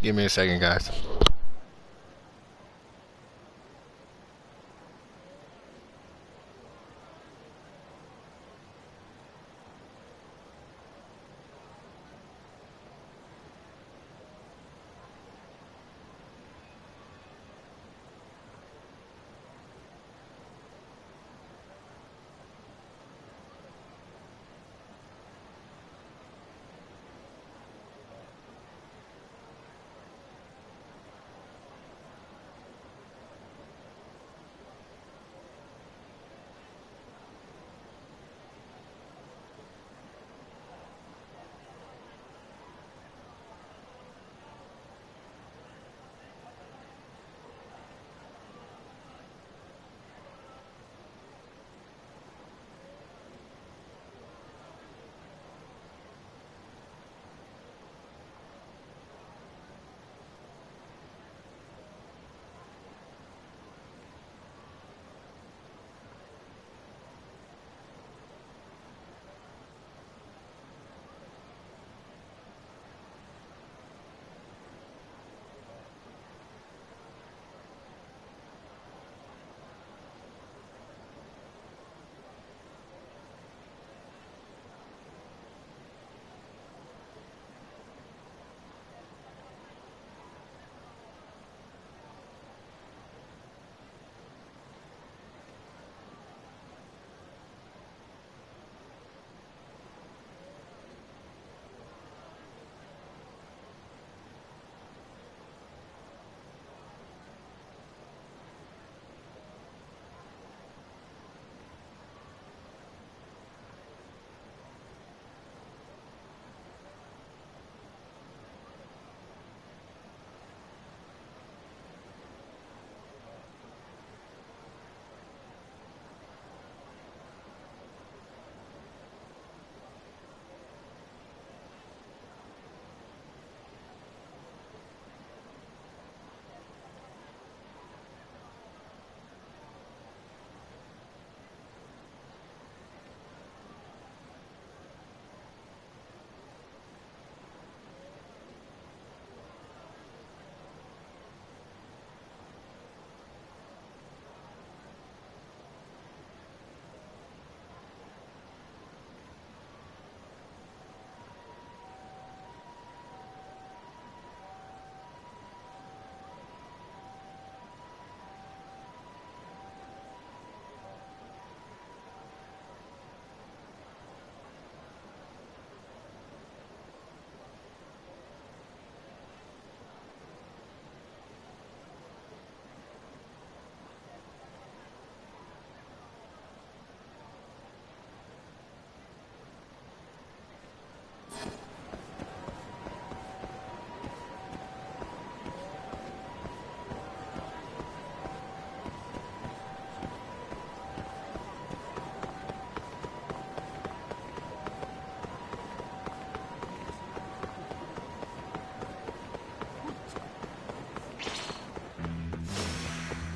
Give me a second, guys.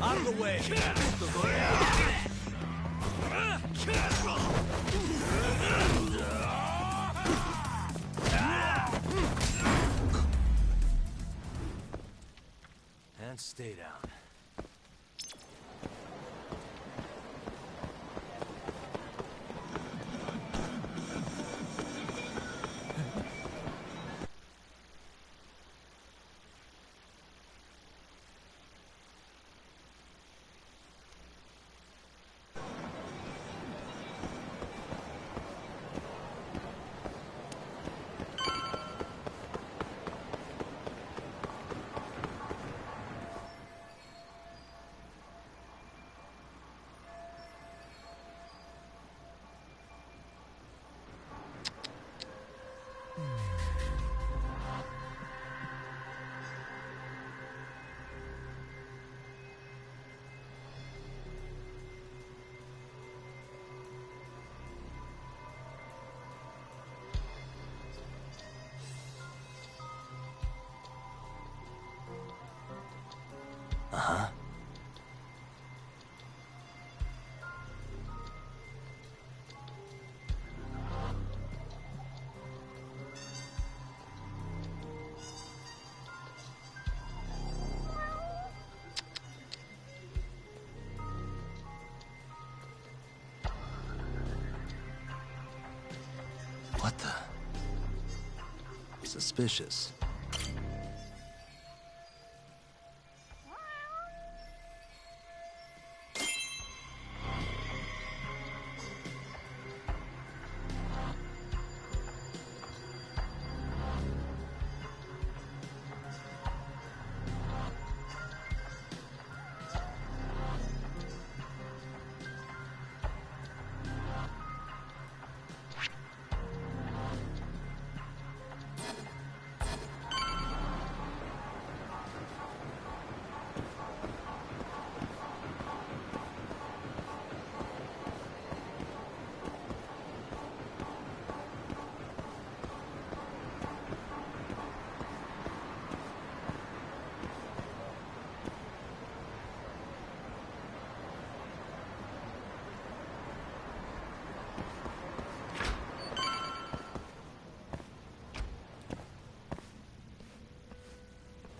Out of the way! And stay down. Suspicious.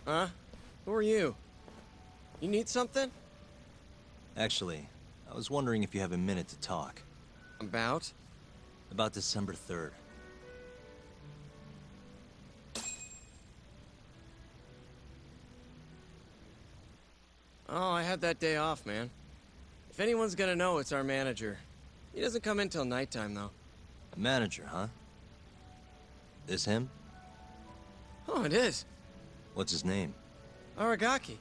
Huh? Who are you? You need something? Actually, I was wondering if you have a minute to talk. About? About December 3rd. Oh, I had that day off, man. If anyone's gonna know, it's our manager. He doesn't come in till nighttime, though. A manager, huh? This him? Oh, it is. What's his name? Aragaki.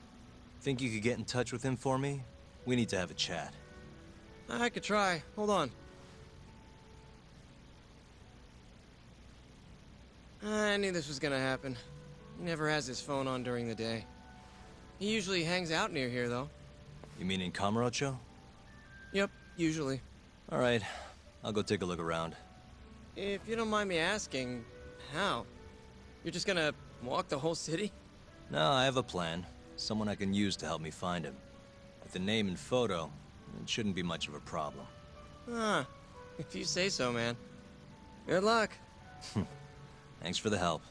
Think you could get in touch with him for me? We need to have a chat. I could try. Hold on. I knew this was gonna happen. He never has his phone on during the day. He usually hangs out near here, though. You mean in Kamurocho? Yep, usually. All right, I'll go take a look around. If you don't mind me asking, how? You're just gonna walk the whole city? No, I have a plan. Someone I can use to help me find him. With the name and photo, it shouldn't be much of a problem. Huh. If you say so, man. Good luck. Thanks for the help.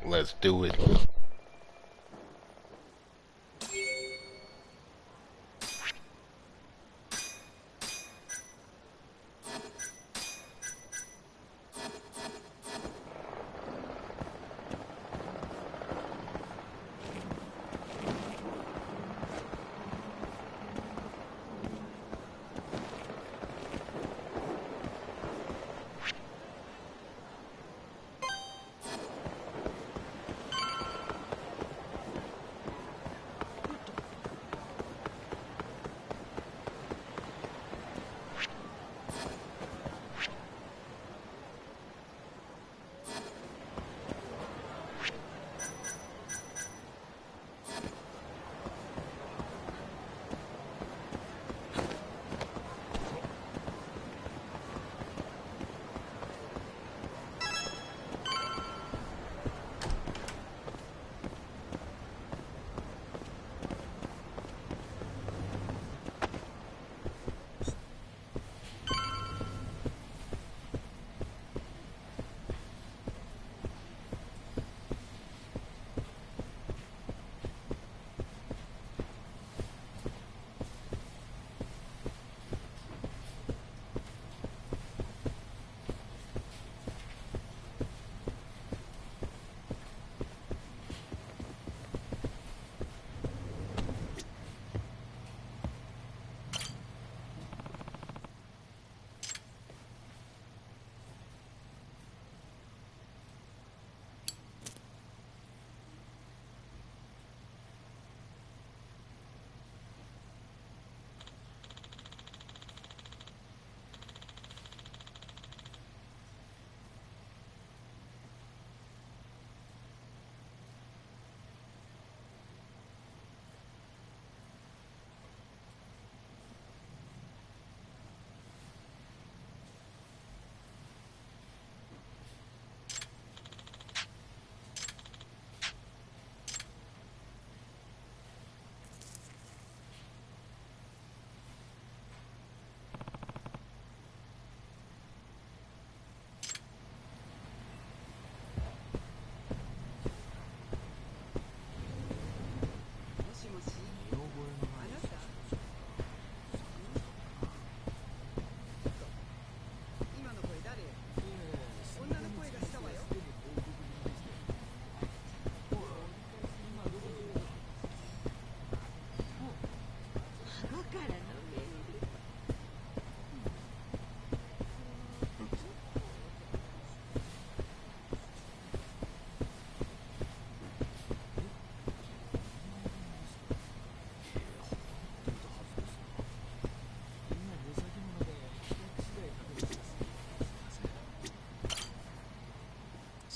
Let's do it.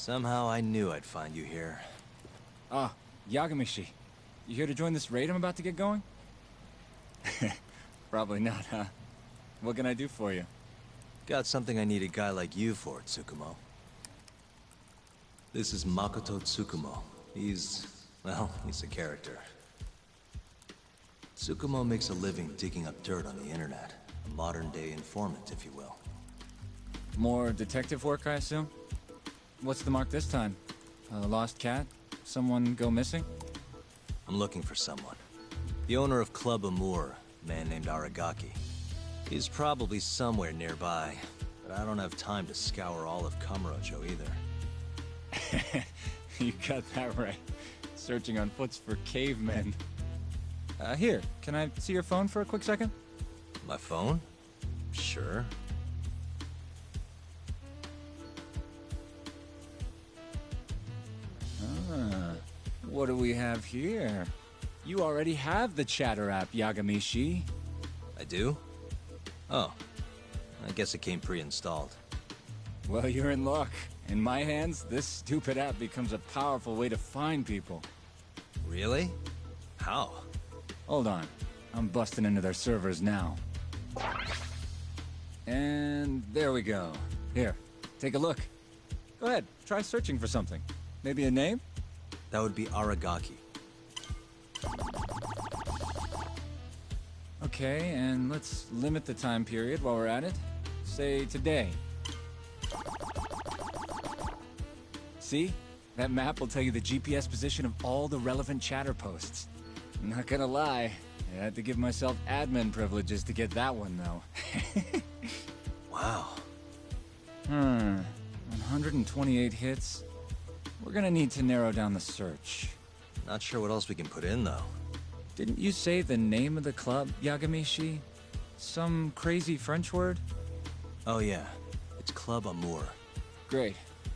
Somehow I knew I'd find you here. Ah, Yagamishi. You here to join this raid I'm about to get going? Probably not, huh? What can I do for you? Got something I need a guy like you for, Tsukumo. This is Makoto Tsukumo. He's a character. Tsukumo makes a living digging up dirt on the internet. A modern-day informant, if you will. More detective work, I assume? What's the mark this time? A lost cat? Someone go missing? I'm looking for someone. The owner of Club Amour, a man named Aragaki. He's probably somewhere nearby, but I don't have time to scour all of Kamurocho either. You got that right. Searching on foots for cavemen. Here, can I see your phone for a quick second? My phone? Sure. What do we have here? You already have the Chatter app, Yagamishi. I do? Oh. I guess it came pre-installed. Well, you're in luck. In my hands, this stupid app becomes a powerful way to find people. Really? How? Hold on. I'm busting into their servers now. And there we go. Here, take a look. Go ahead, try searching for something. Maybe a name? That would be Aragaki. Okay, and let's limit the time period while we're at it. Say today. See? That map will tell you the GPS position of all the relevant chatter posts. I'm not gonna lie, I had to give myself admin privileges to get that one, though. Wow. 128 hits. We're gonna need to narrow down the search. Not sure what else we can put in, though. Didn't you say the name of the club, Yagamishi? Some crazy French word? Oh yeah, it's Club Amour. Great.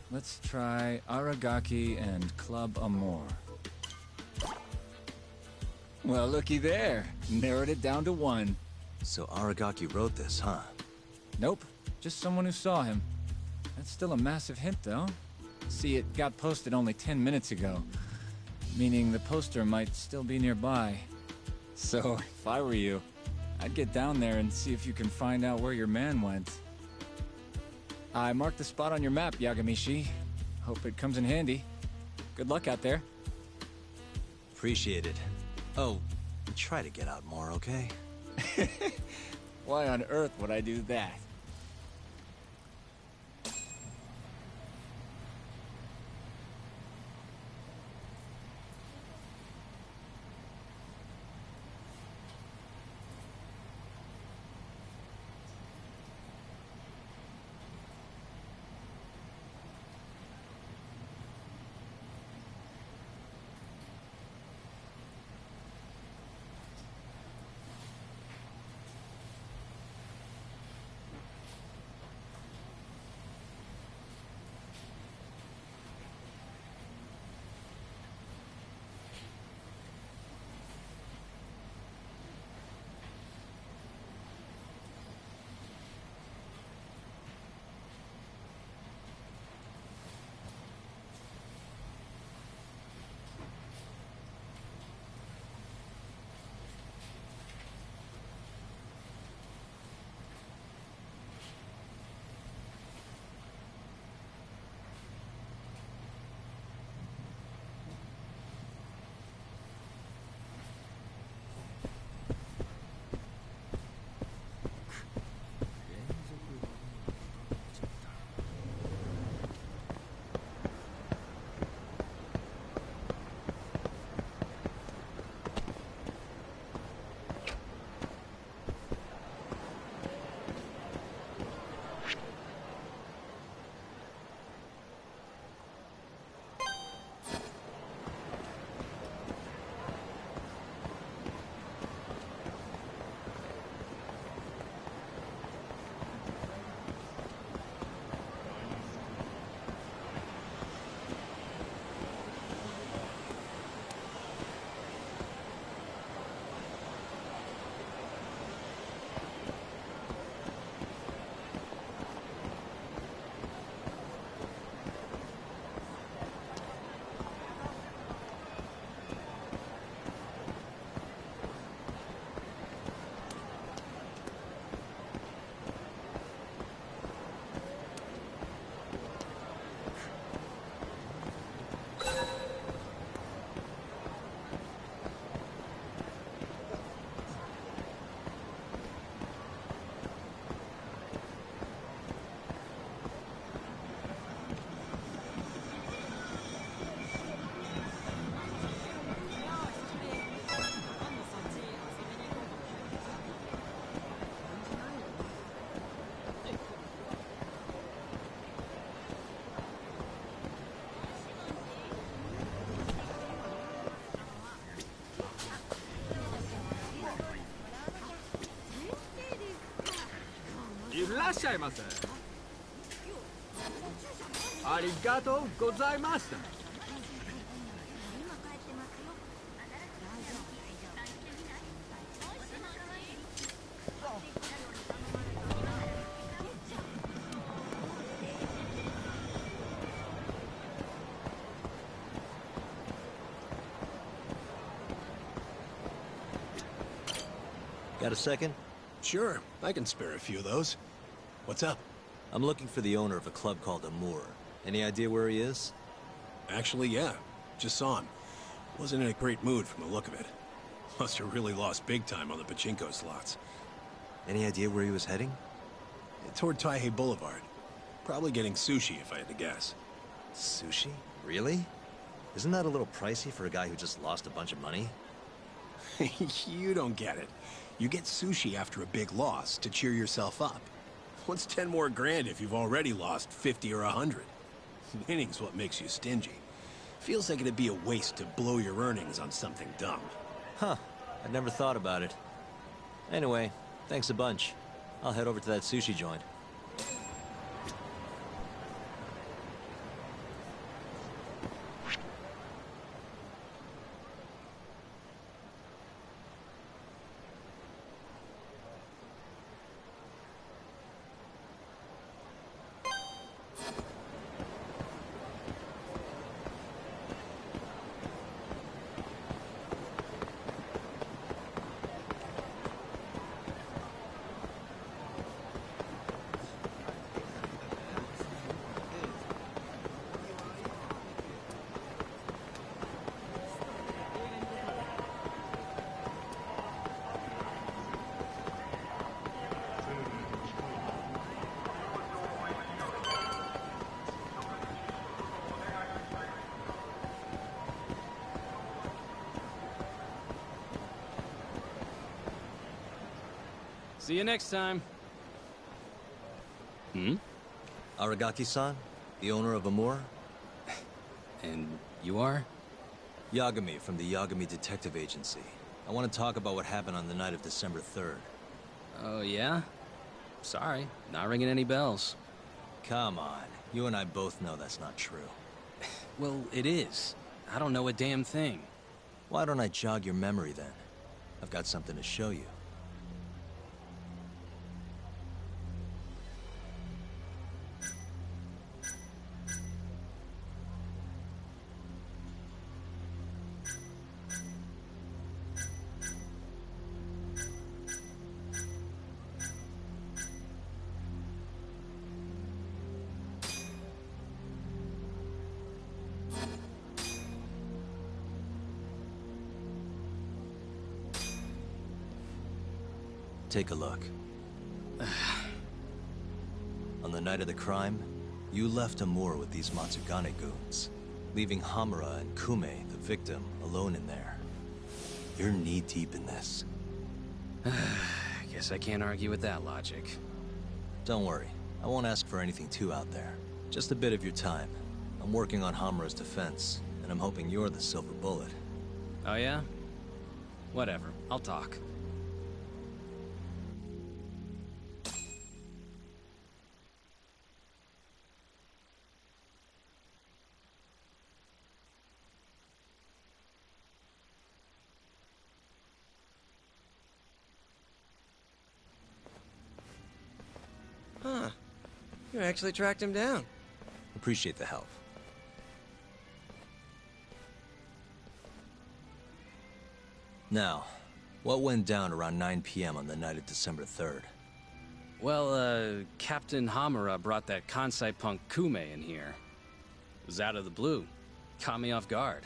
Let's try Aragaki and Club Amour. Well, looky there. Narrowed it down to 1. So Aragaki wrote this, huh? Nope. Just someone who saw him. That's still a massive hint, though. See, it got posted only 10 minutes ago. Meaning the poster might still be nearby. So, if I were you, I'd get down there and see if you can find out where your man went. I marked the spot on your map, Yagamishi. Hope it comes in handy. Good luck out there. Appreciate it. Oh, and try to get out more, okay? Why on earth would I do that? っしゃいませ。ありがとうございました。Got a second? Sure, I can spare a few of those. What's up? I'm looking for the owner of a club called Amur. Any idea where he is? Actually, yeah. Just saw him. Wasn't in a great mood from the look of it. Must have really lost big time on the pachinko slots. Any idea where he was heading? Toward Taihei Boulevard. Probably getting sushi, if I had to guess. Sushi? Really? Isn't that a little pricey for a guy who just lost a bunch of money? You don't get it. You get sushi after a big loss to cheer yourself up. What's 10 more grand if you've already lost 50 or 100? Winning's what makes you stingy. Feels like it'd be a waste to blow your earnings on something dumb. Huh. I'd never thought about it. Anyway, thanks a bunch. I'll head over to that sushi joint. See you next time. Hmm? Aragaki-san? The owner of Amur? And you are? Yagami from the Yagami Detective Agency. I want to talk about what happened on the night of December 3rd. Oh, yeah? Sorry, not ringing any bells. Come on. You and I both know that's not true. Well, it is. I don't know a damn thing. Why don't I jog your memory then? I've got something to show you. Take a look. On the night of the crime, you left Amur with these Matsugane goons, leaving Hamura and Kume, the victim, alone in there. You're knee-deep in this. Guess I can't argue with that logic. Don't worry. I won't ask for anything too out there. Just a bit of your time. I'm working on Hamura's defense, and I'm hoping you're the silver bullet. Oh yeah? Whatever. I'll talk. Huh. You actually tracked him down. Appreciate the help. Now, what went down around 9 p.m. on the night of December 3rd? Well, Captain Hamura brought that Kansai punk Kume in here. It was out of the blue. Caught me off guard.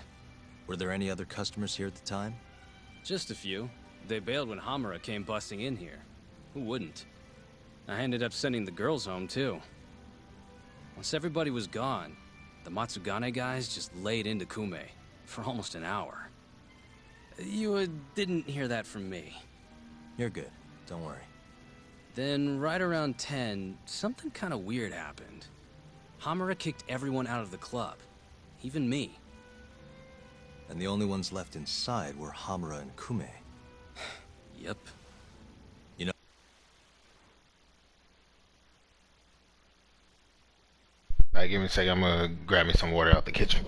Were there any other customers here at the time? Just a few. They bailed when Hamura came busting in here. Who wouldn't? I ended up sending the girls home, too. Once everybody was gone, the Matsugane guys just laid into Kume for almost an hour. You didn't hear that from me. You're good. Don't worry. Then, right around 10, something kind of weird happened. Hamura kicked everyone out of the club. Even me. And the only ones left inside were Hamura and Kume. Yep. Alright, give me a second. I'm gonna grab me some water out the kitchen.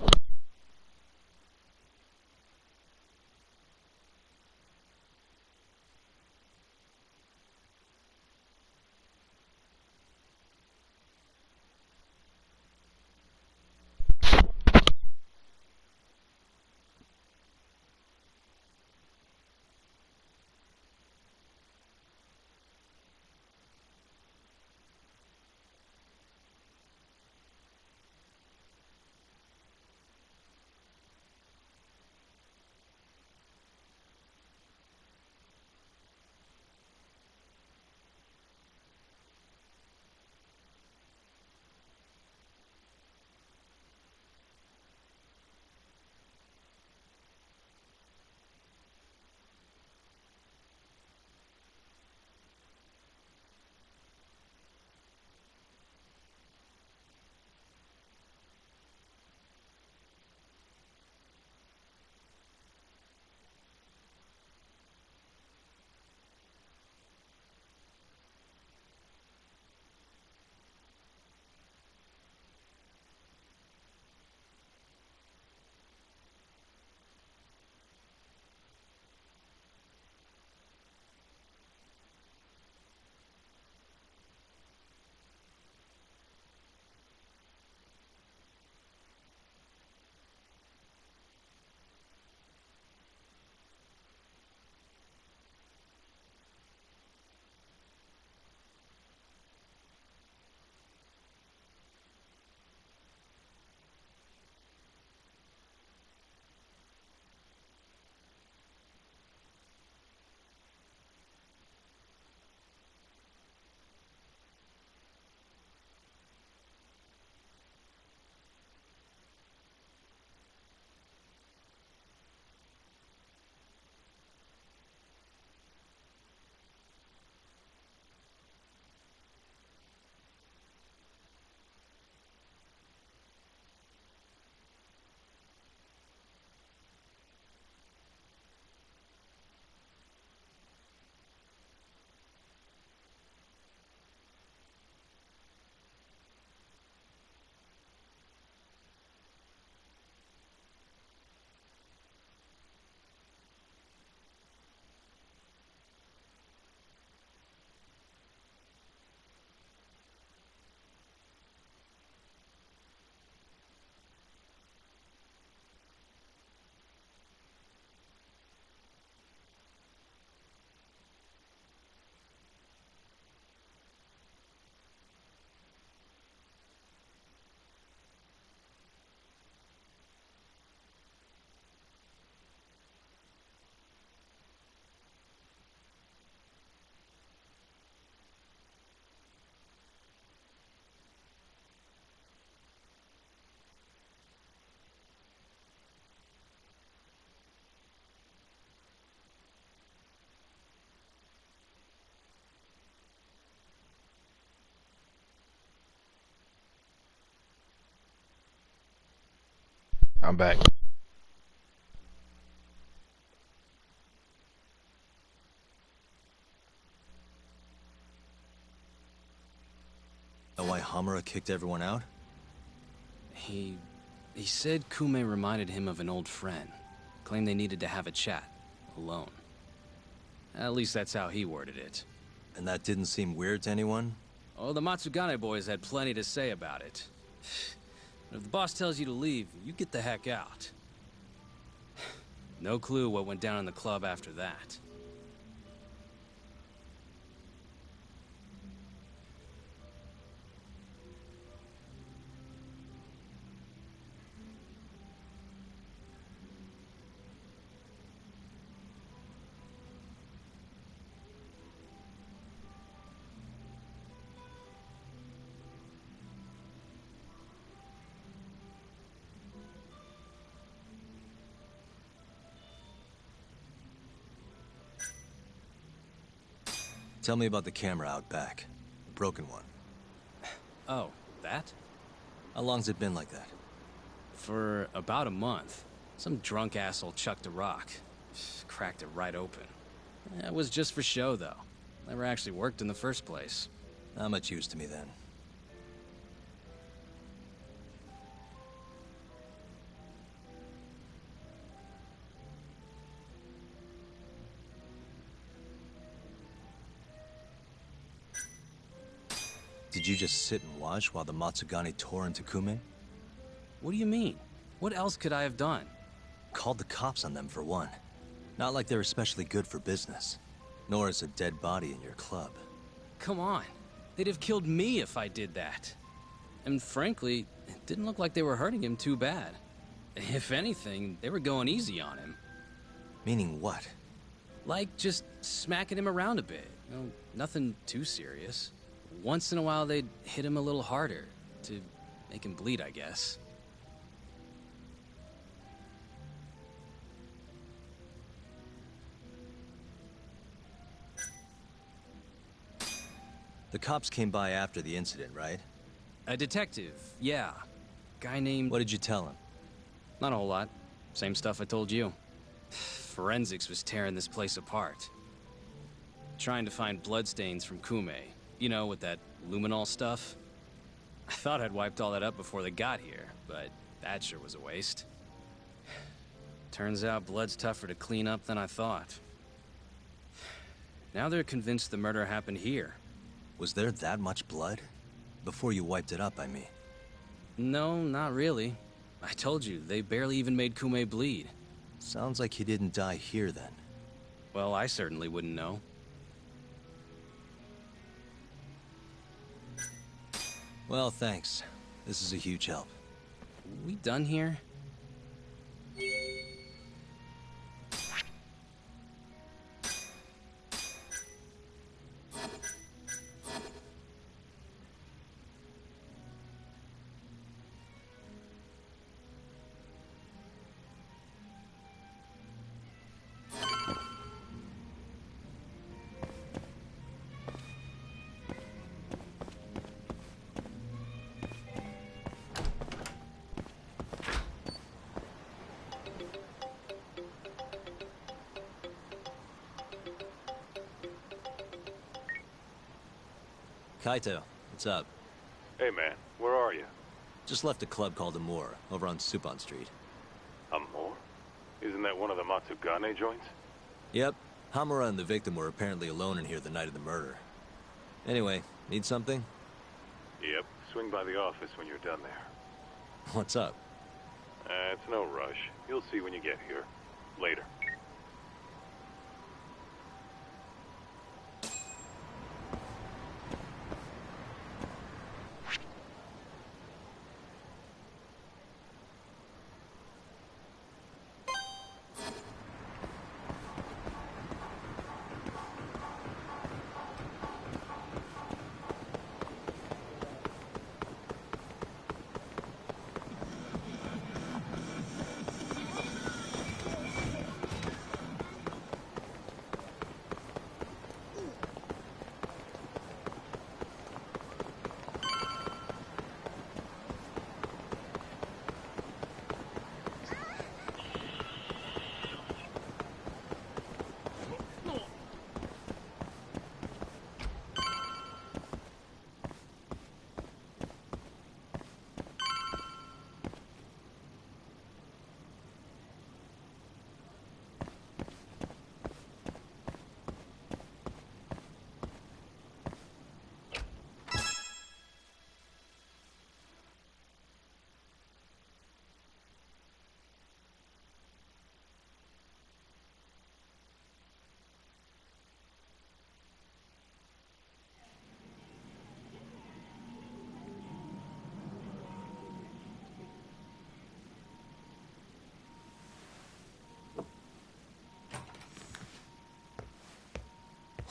I'm back. Know why Hamura kicked everyone out? He said Kume reminded him of an old friend. Claimed they needed to have a chat. Alone. At least that's how he worded it. And that didn't seem weird to anyone? Oh, the Matsugane boys had plenty to say about it. But if the boss tells you to leave, you get the heck out. No clue what went down in the club after that. Tell me about the camera out back. The broken one. Oh, that? How long's it been like that? For about a month. Some drunk asshole chucked a rock. Cracked it right open. It was just for show, though. Never actually worked in the first place. Not much use to me, then. Did you just sit and watch while the Matsugane tore into Kume? What do you mean? What else could I have done? Called the cops on them for one. Not like they're especially good for business. Nor is a dead body in your club. Come on. They'd have killed me if I did that. And frankly, it didn't look like they were hurting him too bad. If anything, they were going easy on him. Meaning what? Like, just smacking him around a bit. You know, nothing too serious. Once in a while, they'd hit him a little harder. To make him bleed, I guess. The cops came by after the incident, right? A detective, yeah. Guy named... What did you tell him? Not a whole lot. Same stuff I told you. Forensics was tearing this place apart. Trying to find bloodstains from Kume. You know, with that luminol stuff. I thought I'd wiped all that up before they got here, but that sure was a waste. Turns out blood's tougher to clean up than I thought. Now they're convinced the murder happened here. Was there that much blood? Before you wiped it up, I mean. No, not really. I told you, they barely even made Kume bleed. Sounds like he didn't die here, then. Well, I certainly wouldn't know. Well, thanks. This is a huge help. We done here? Kaito, what's up? Hey man, where are you? Just left a club called Amur, over on Supon Street. Amur? Isn't that one of the Matsugane joints? Yep. Hamura and the victim were apparently alone in here the night of the murder. Anyway, need something? Yep, swing by the office when you're done there. What's up? It's no rush. You'll see when you get here. Later.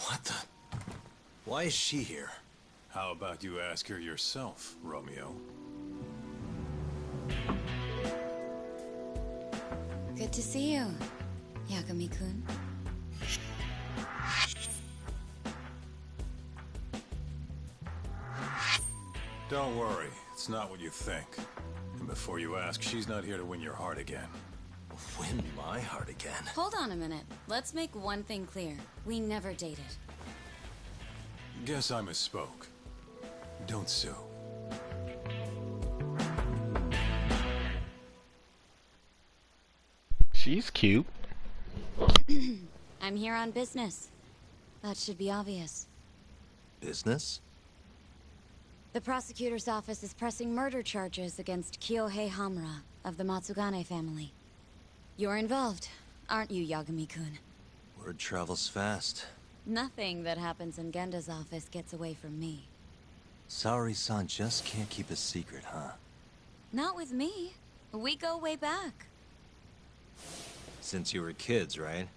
What the? Why is she here? How about you ask her yourself, Romeo? Good to see you, Yagami-kun. Don't worry, it's not what you think. And before you ask, she's not here to win your heart again. Win my heart again? Hold on a minute. Let's make one thing clear. We never dated. Guess I misspoke. Don't sue. She's cute. I'm here on business. That should be obvious. Business? The prosecutor's office is pressing murder charges against Kyohei Hamura of the Matsugane family. You're involved, aren't you, Yagami-kun? Word travels fast. Nothing that happens in Genda's office gets away from me. Saori-san just can't keep a secret, huh? Not with me. We go way back. Since you were kids, right?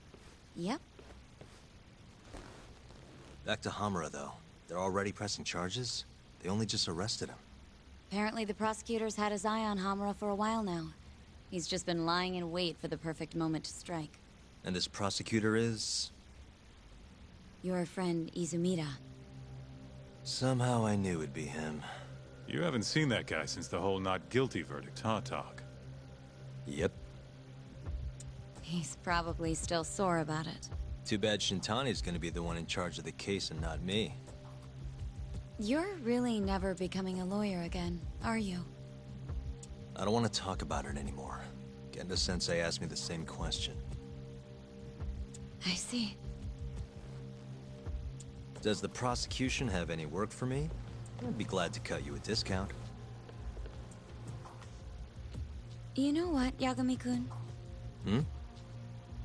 Yep. Back to Hamura, though. They're already pressing charges? They only just arrested him. Apparently the prosecutor's had his eye on Hamura for a while now. He's just been lying in wait for the perfect moment to strike. And this prosecutor is? Your friend Izumida. Somehow I knew it'd be him. You haven't seen that guy since the whole not guilty verdict, huh, Talk? Yep. He's probably still sore about it. Too bad Shintani's gonna be the one in charge of the case and not me. You're really never becoming a lawyer again, are you? I don't want to talk about it anymore. Genda-sensei asked me the same question. I see. Does the prosecution have any work for me? I'd be glad to cut you a discount. You know what, Yagami-kun? Hmm?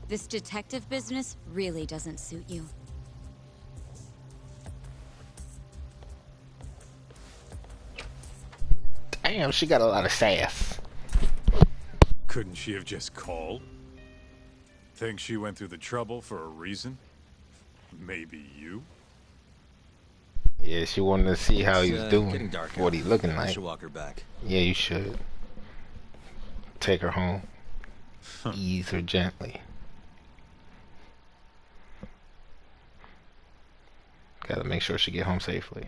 This detective business really doesn't suit you. Damn, she got a lot of sass. Couldn't she have just called? Think she went through the trouble for a reason? Maybe you? Yeah, she wanted to see how he was doing, getting dark what out. he looking I like. should walk her back. Yeah, you should. Take her home. Ease her gently. Gotta make sure she get home safely.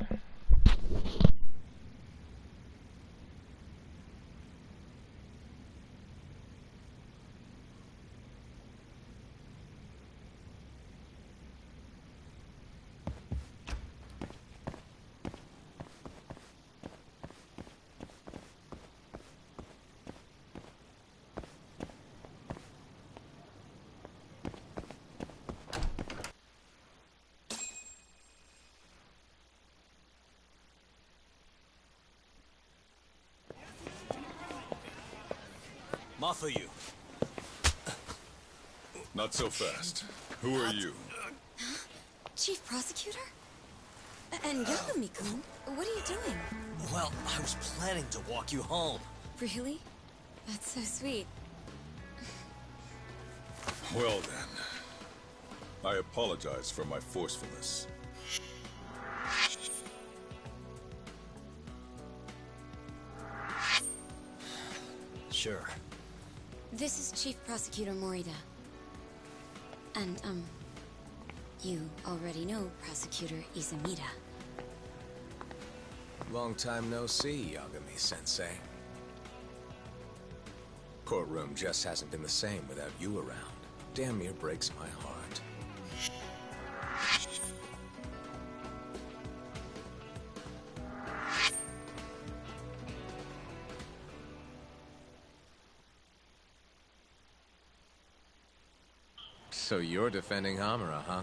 Mafuyu. Not so fast. Who are you? Chief Prosecutor? And Yagami-kun, what are you doing? Well, I was planning to walk you home. Really? That's so sweet. Well then. I apologize for my forcefulness. Sure. This is Chief Prosecutor Morida. And, you already know Prosecutor Izumida. Long time no see, Yagami-sensei. Courtroom just hasn't been the same without you around. Damn near breaks my heart. So you're defending Hamura, huh?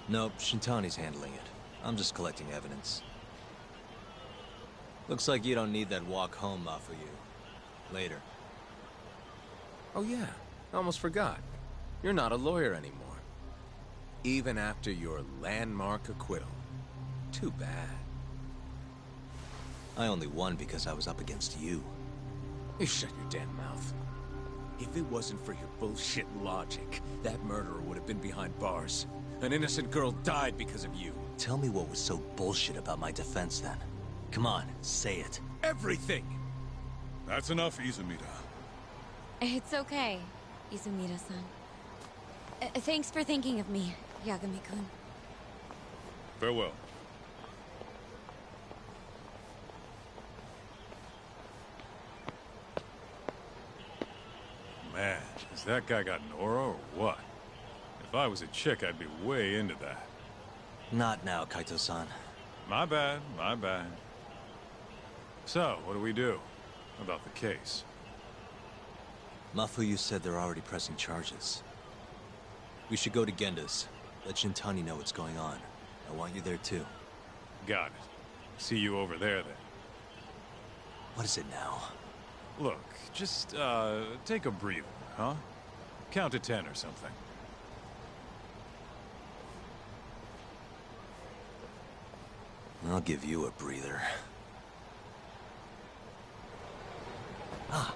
Nope, Shintani's handling it. I'm just collecting evidence. Looks like you don't need that walk home, Mafuyu. Later. Oh yeah, almost forgot. You're not a lawyer anymore. Even after your landmark acquittal. Too bad. I only won because I was up against you. You shut your damn mouth. If it wasn't for your bullshit logic, that murderer would have been behind bars. An innocent girl died because of you. Tell me what was so bullshit about my defense then. Come on, say it. Everything! That's enough, Izumida. It's okay, Izumida-san. Thanks for thinking of me, Yagami-kun. Farewell. Man, has that guy got Nora or what? If I was a chick, I'd be way into that. Not now, Kaito-san. My bad, my bad. So, what do we do about the case? Mafuyu said they're already pressing charges. We should go to Genda's. Let Shintani know what's going on. I want you there too. Got it. See you over there, then. What is it now? Look, just, take a breather, huh? Count to 10 or something. I'll give you a breather. Ah.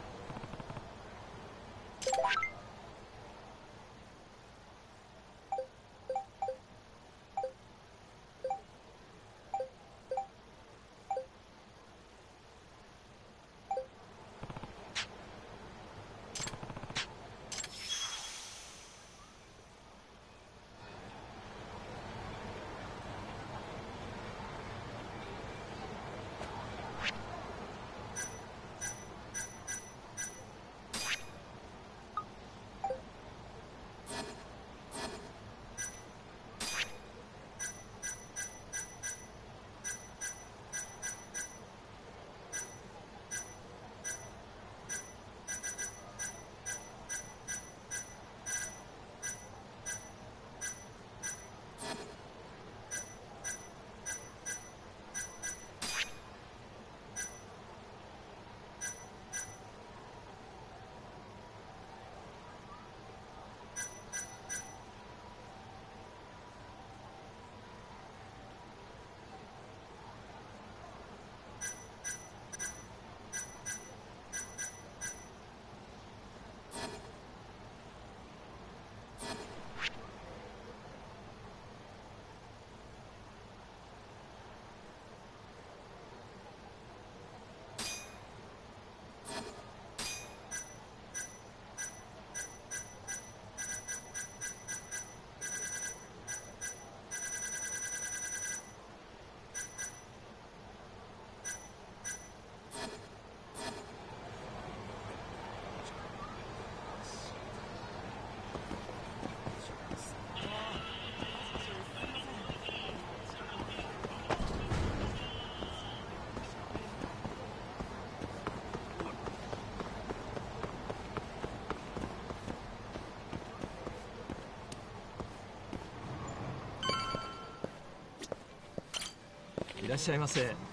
いらっしゃいませ。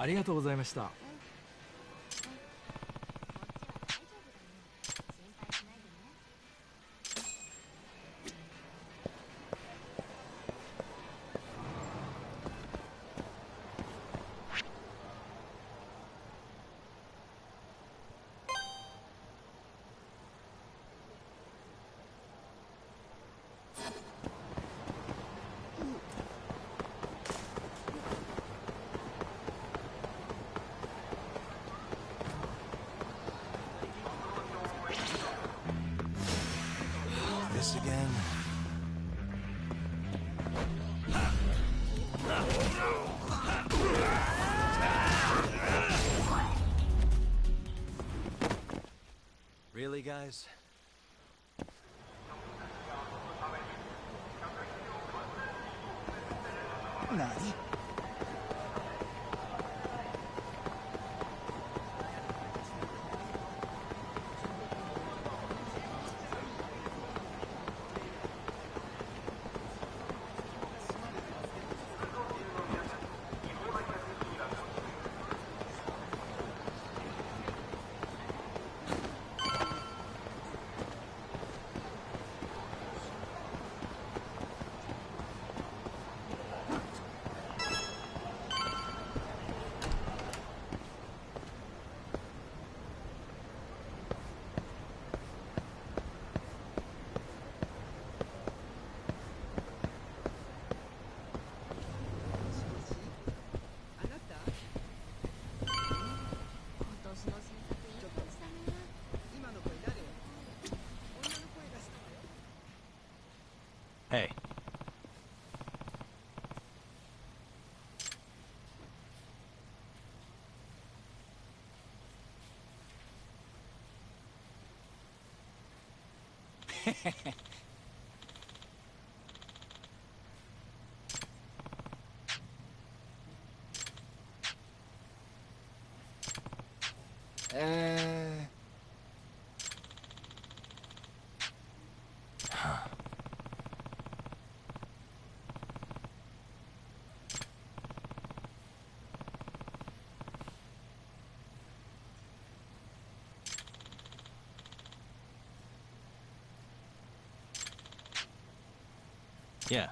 ありがとうございました。this again? Really, guys? Nani? Hey. Yeah.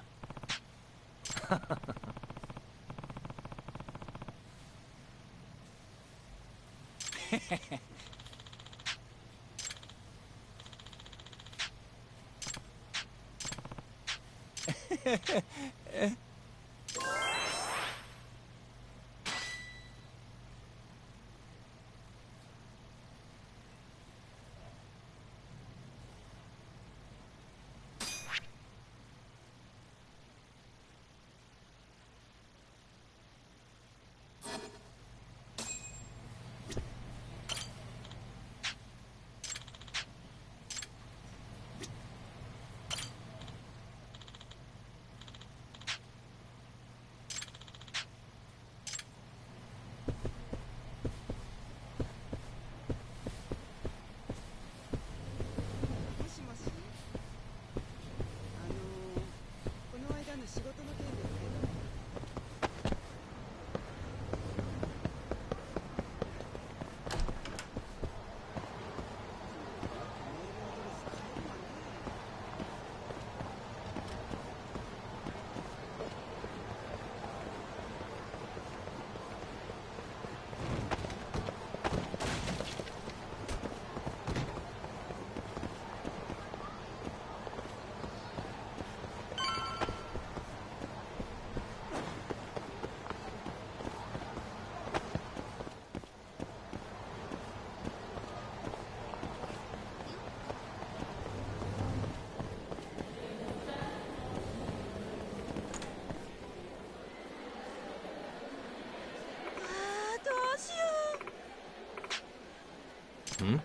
Hmm?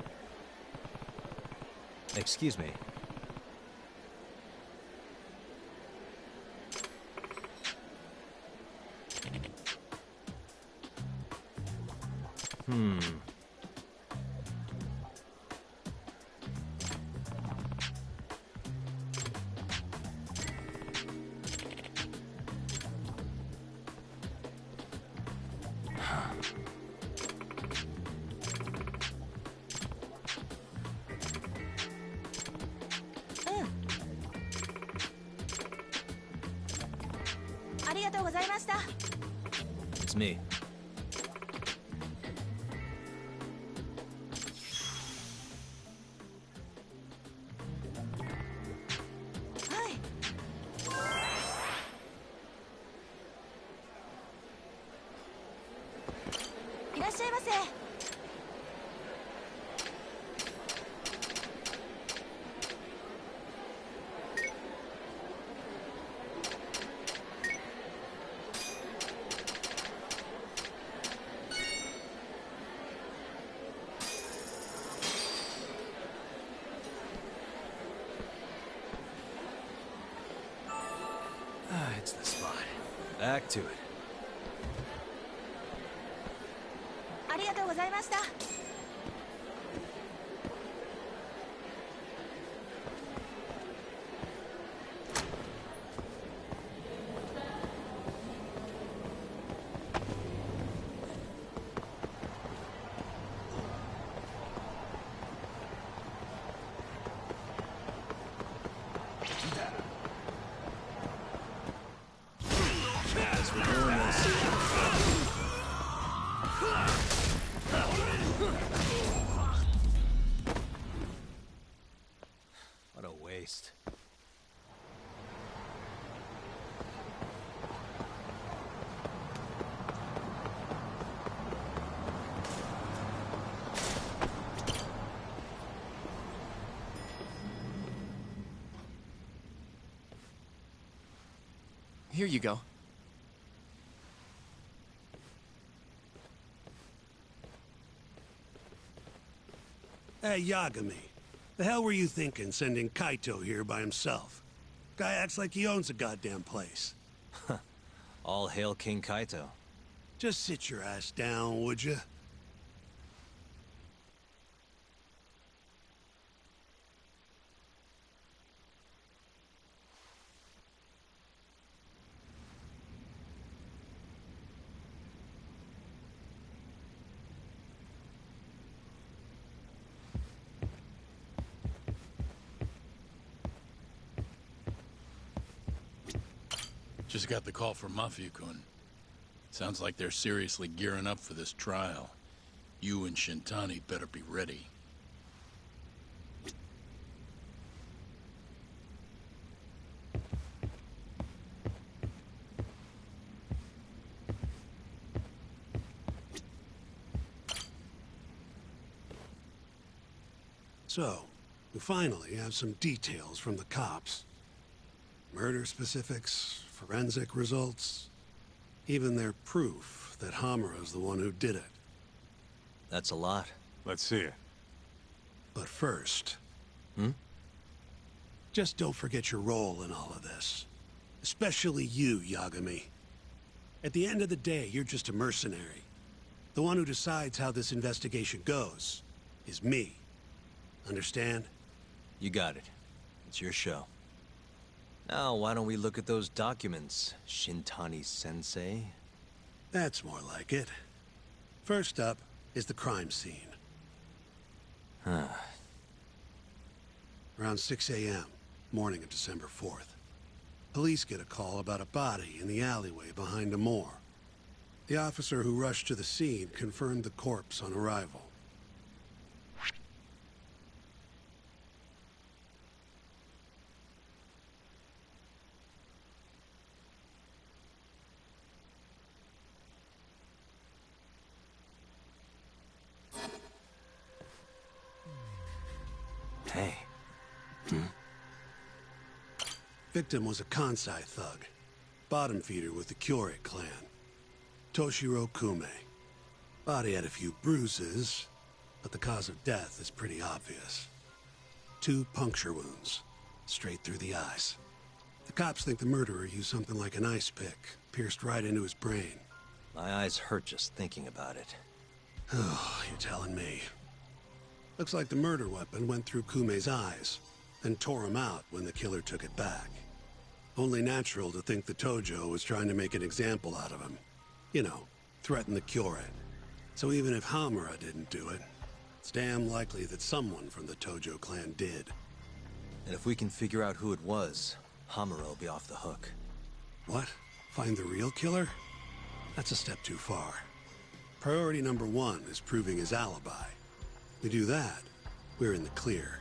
Excuse me. Hmm. It's me. That's the spot. Back to it. ありがとうございました。What a waste. Here you go. Hey, Yagami. The hell were you thinking sending Kaito here by himself? Guy acts like he owns the goddamn place. All hail King Kaito. Just sit your ass down, would you? Just got the call from Mafia-kun. Sounds like they're seriously gearing up for this trial. You and Shintani better be ready. So, we finally have some details from the cops. Murder specifics, forensic results, even their proof that Hamura's the one who did it. That's a lot. Let's see it. But first... Just don't forget your role in all of this. Especially you, Yagami. At the end of the day, you're just a mercenary. The one who decides how this investigation goes is me. Understand? You got it. It's your show. Now, why don't we look at those documents, Shintani-sensei? That's more like it. First up is the crime scene. Around 6 a.m., morning of December 4th. Police get a call about a body in the alleyway behind a moor. The officer who rushed to the scene confirmed the corpse on arrival. Hey. Victim was a Kansai thug, bottom feeder with the Kyorei clan. Toshiro Kume. Body had a few bruises, but the cause of death is pretty obvious. 2 puncture wounds, straight through the eyes. The cops think the murderer used something like an ice pick, pierced right into his brain. My eyes hurt just thinking about it. Oh, you're telling me. Looks like the murder weapon went through Kume's eyes, then tore him out when the killer took it back. Only natural to think the Tojo was trying to make an example out of him. You know, threaten the Kyorei. So even if Hamura didn't do it, it's damn likely that someone from the Tojo clan did. And if we can figure out who it was, Hamura will be off the hook. What? Find the real killer? That's a step too far. Priority number 1 is proving his alibi. We do that, we're in the clear.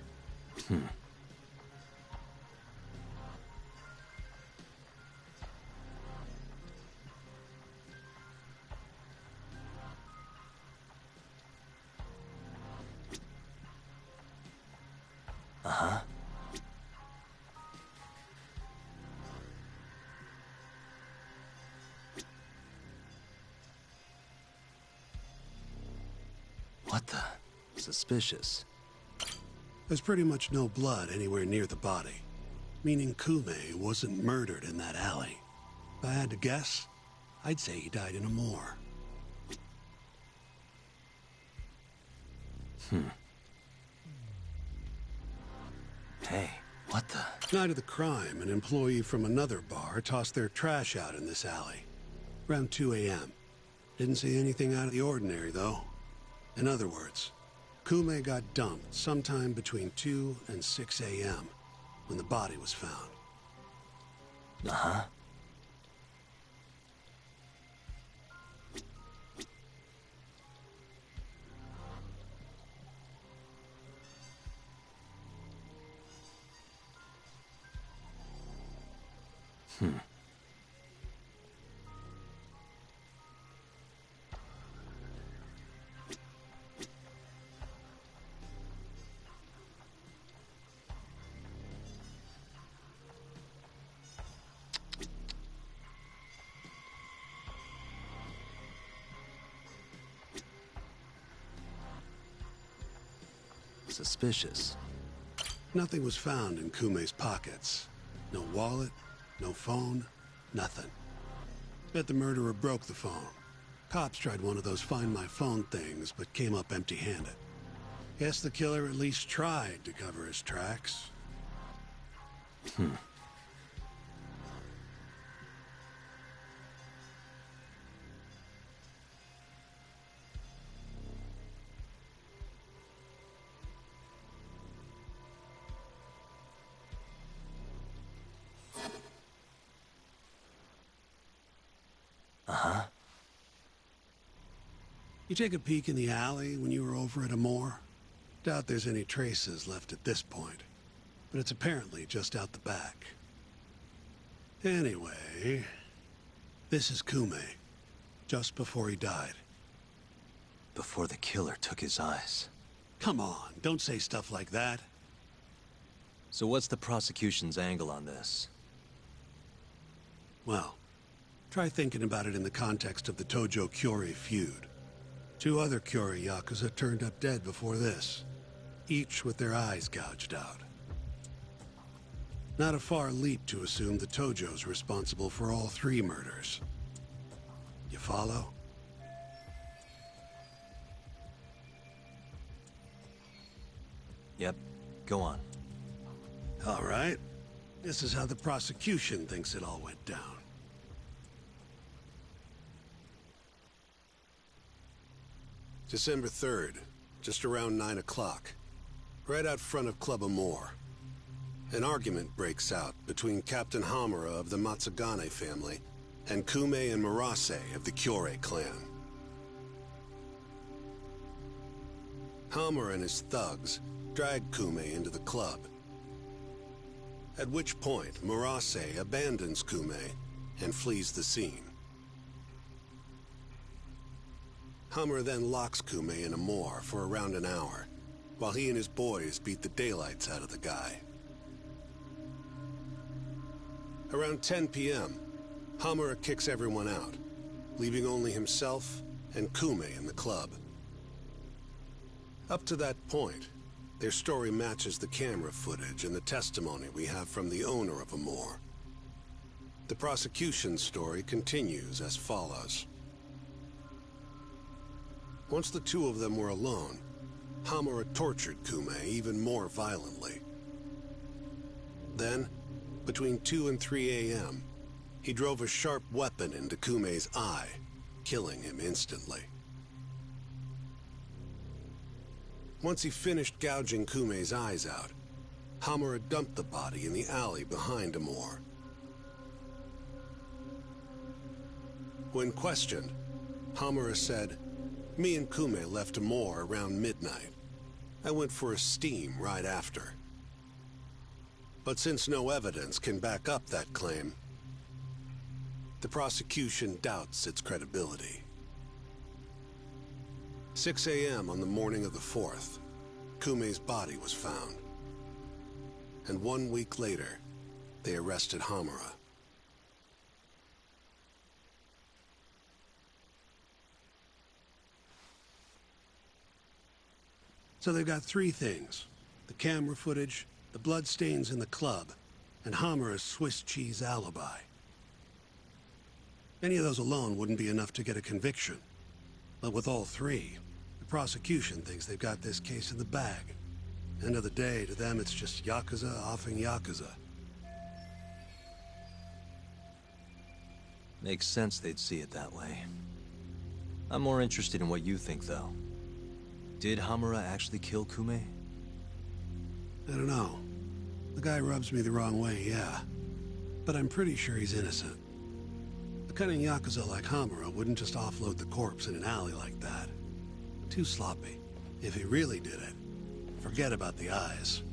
What the? Suspicious. There's pretty much no blood anywhere near the body, meaning Kume wasn't murdered in that alley. If I had to guess, I'd say he died in a moor. Hey, what the? Night of the crime, an employee from another bar tossed their trash out in this alley. Around 2 a.m. Didn't see anything out of the ordinary, though. In other words, Kume got dumped sometime between 2 and 6 a.m. when the body was found. Uh-huh. Suspicious. Nothing was found in Kume's pockets. No wallet, no phone, nothing. Bet the murderer broke the phone. Cops tried one of those Find My Phone things, but came up empty-handed. Guess the killer at least tried to cover his tracks. Uh-huh. You take a peek in the alley when you were over at Amor? Doubt there's any traces left at this point, but it's apparently just out the back. Anyway, this is Kume, just before he died. Before the killer took his eyes. Come on, don't say stuff like that. So what's the prosecution's angle on this? Well, try thinking about it in the context of the Tojo-Kyori feud. 2 other Kyori Yakuza turned up dead before this, each with their eyes gouged out. Not a far leap to assume the Tojo's responsible for all 3 murders. You follow? Yep, go on. All right. This is how the prosecution thinks it all went down. December 3rd, just around 9 o'clock, right out front of Club Amor. An argument breaks out between Captain Hamura of the Matsugane family and Kume and Murase of the Kyorei clan. Hamura and his thugs drag Kume into the club, at which point Murase abandons Kume and flees the scene. Hamura then locks Kume in Amor for around an hour, while he and his boys beat the daylights out of the guy. Around 10 p.m., Hamura kicks everyone out, leaving only himself and Kume in the club. Up to that point, their story matches the camera footage and the testimony we have from the owner of Amor. The prosecution's story continues as follows. Once the 2 of them were alone, Hamura tortured Kume even more violently. Then, between 2 and 3 a.m., he drove a sharp weapon into Kume's eye, killing him instantly. Once he finished gouging Kume's eyes out, Hamura dumped the body in the alley behind Amor. When questioned, Hamura said, "Me and Kume left Amor around midnight. I went for a steam right after." But since no evidence can back up that claim, the prosecution doubts its credibility. 6 a.m. on the morning of the 4th, Kume's body was found. And 1 week later, they arrested Hamura. So they've got 3 things: the camera footage, the bloodstains in the club, and Hamura's Swiss cheese alibi. Any of those alone wouldn't be enough to get a conviction. But with all three, the prosecution thinks they've got this case in the bag. End of the day, to them it's just Yakuza offing Yakuza. Makes sense they'd see it that way. I'm more interested in what you think, though. Did Hamura actually kill Kume? I don't know. The guy rubs me the wrong way, yeah. But I'm pretty sure he's innocent. A cunning Yakuza like Hamura wouldn't just offload the corpse in an alley like that. Too sloppy. If he really did it, forget about the eyes.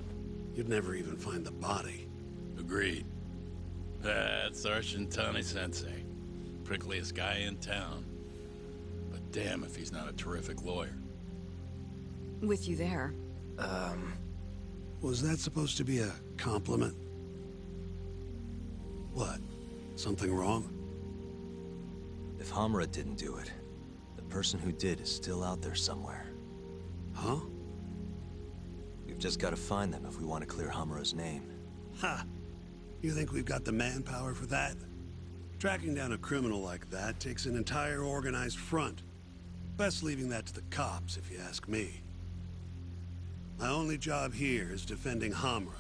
You'd never even find the body. Agreed. That's our Shintani-sensei. Prickliest guy in town. But damn if he's not a terrific lawyer. With you there. Was that supposed to be a compliment? What? Something wrong? If Hamura didn't do it, the person who did is still out there somewhere. Huh? We've just got to find them if we want to clear Hamura's name. Ha! You think we've got the manpower for that? Tracking down a criminal like that takes an entire organized front. Best leaving that to the cops, if you ask me. My only job here is defending Hamura.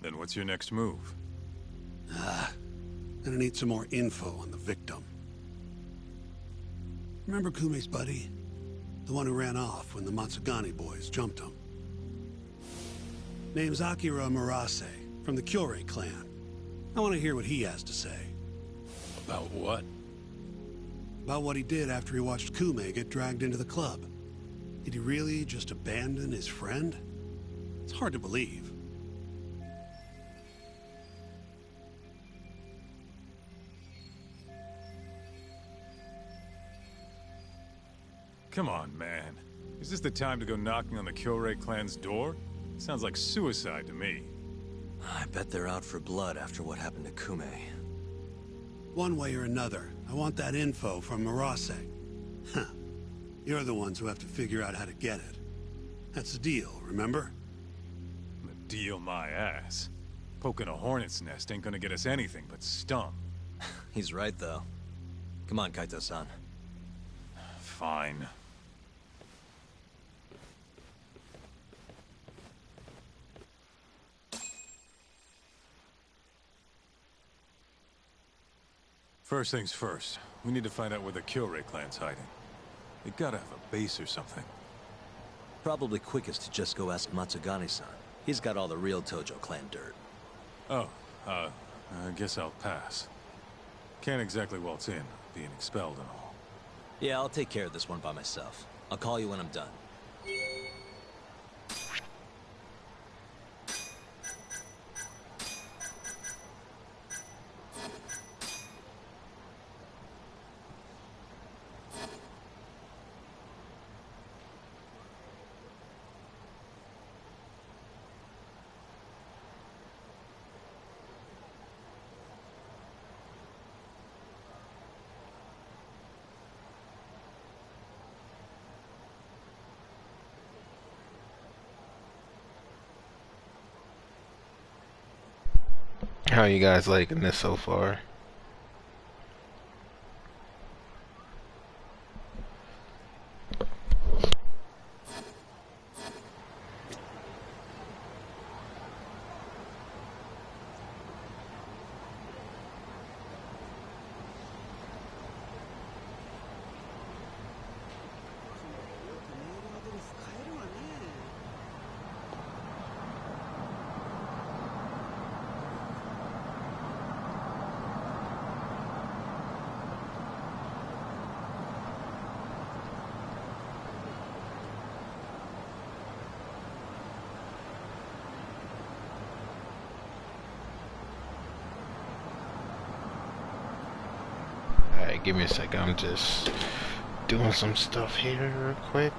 Then what's your next move? Gonna need some more info on the victim. Remember Kume's buddy? The one who ran off when the Matsugane boys jumped him. Name's Akira Murase, from the Kyorei clan. I want to hear what he has to say. About what? About what he did after he watched Kume get dragged into the club. Did he really just abandon his friend? It's hard to believe. Come on, man. Is this the time to go knocking on the Kyorei clan's door? Sounds like suicide to me. I bet they're out for blood after what happened to Kume. One way or another, I want that info from Murase. Huh. You're the ones who have to figure out how to get it. That's the deal, remember? The deal my ass. Poking a hornet's nest ain't gonna get us anything but stung. He's right, though. Come on, Kaito-san. Fine. First things first, we need to find out where the Kyorei clan's hiding. They gotta have a base or something. Probably quickest to just go ask Matsugane-san. He's got all the real Tojo clan dirt. Oh, I guess I'll pass. Can't exactly waltz in, being expelled and all. Yeah, I'll take care of this one by myself. I'll call you when I'm done. How you guys liking this so far? Alright, give me a second. I'm just doing some stuff here real quick.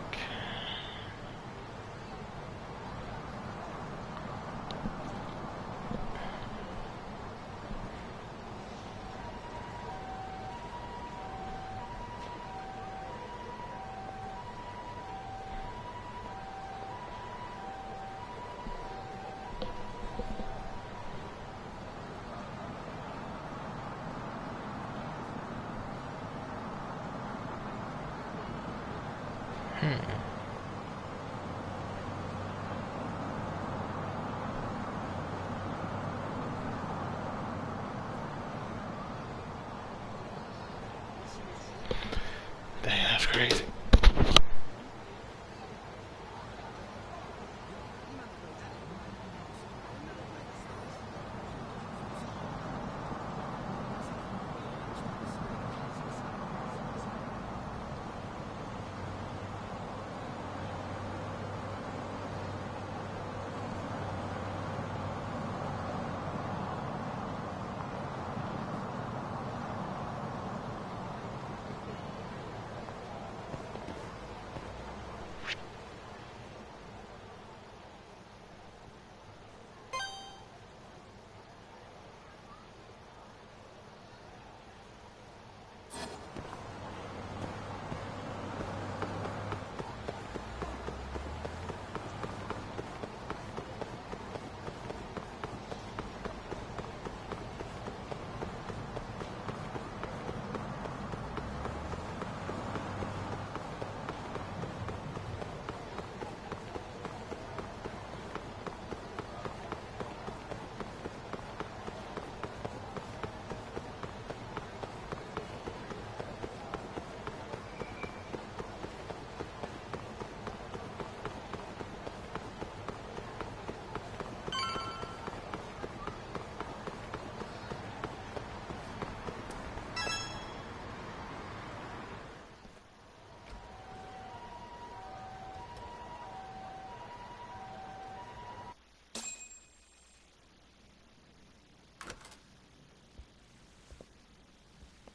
Dang, that's crazy.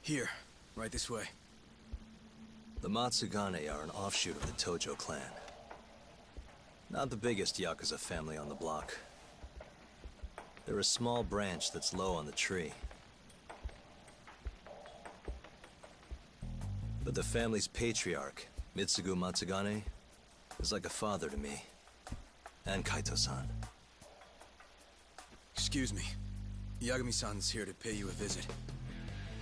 Here, right this way. The Matsugane are an offshoot of the Tojo clan. Not the biggest Yakuza family on the block. They're a small branch that's low on the tree. But the family's patriarch, Mitsugu Matsugane, is like a father to me. And Kaito-san. Excuse me. Yagami-san's here to pay you a visit.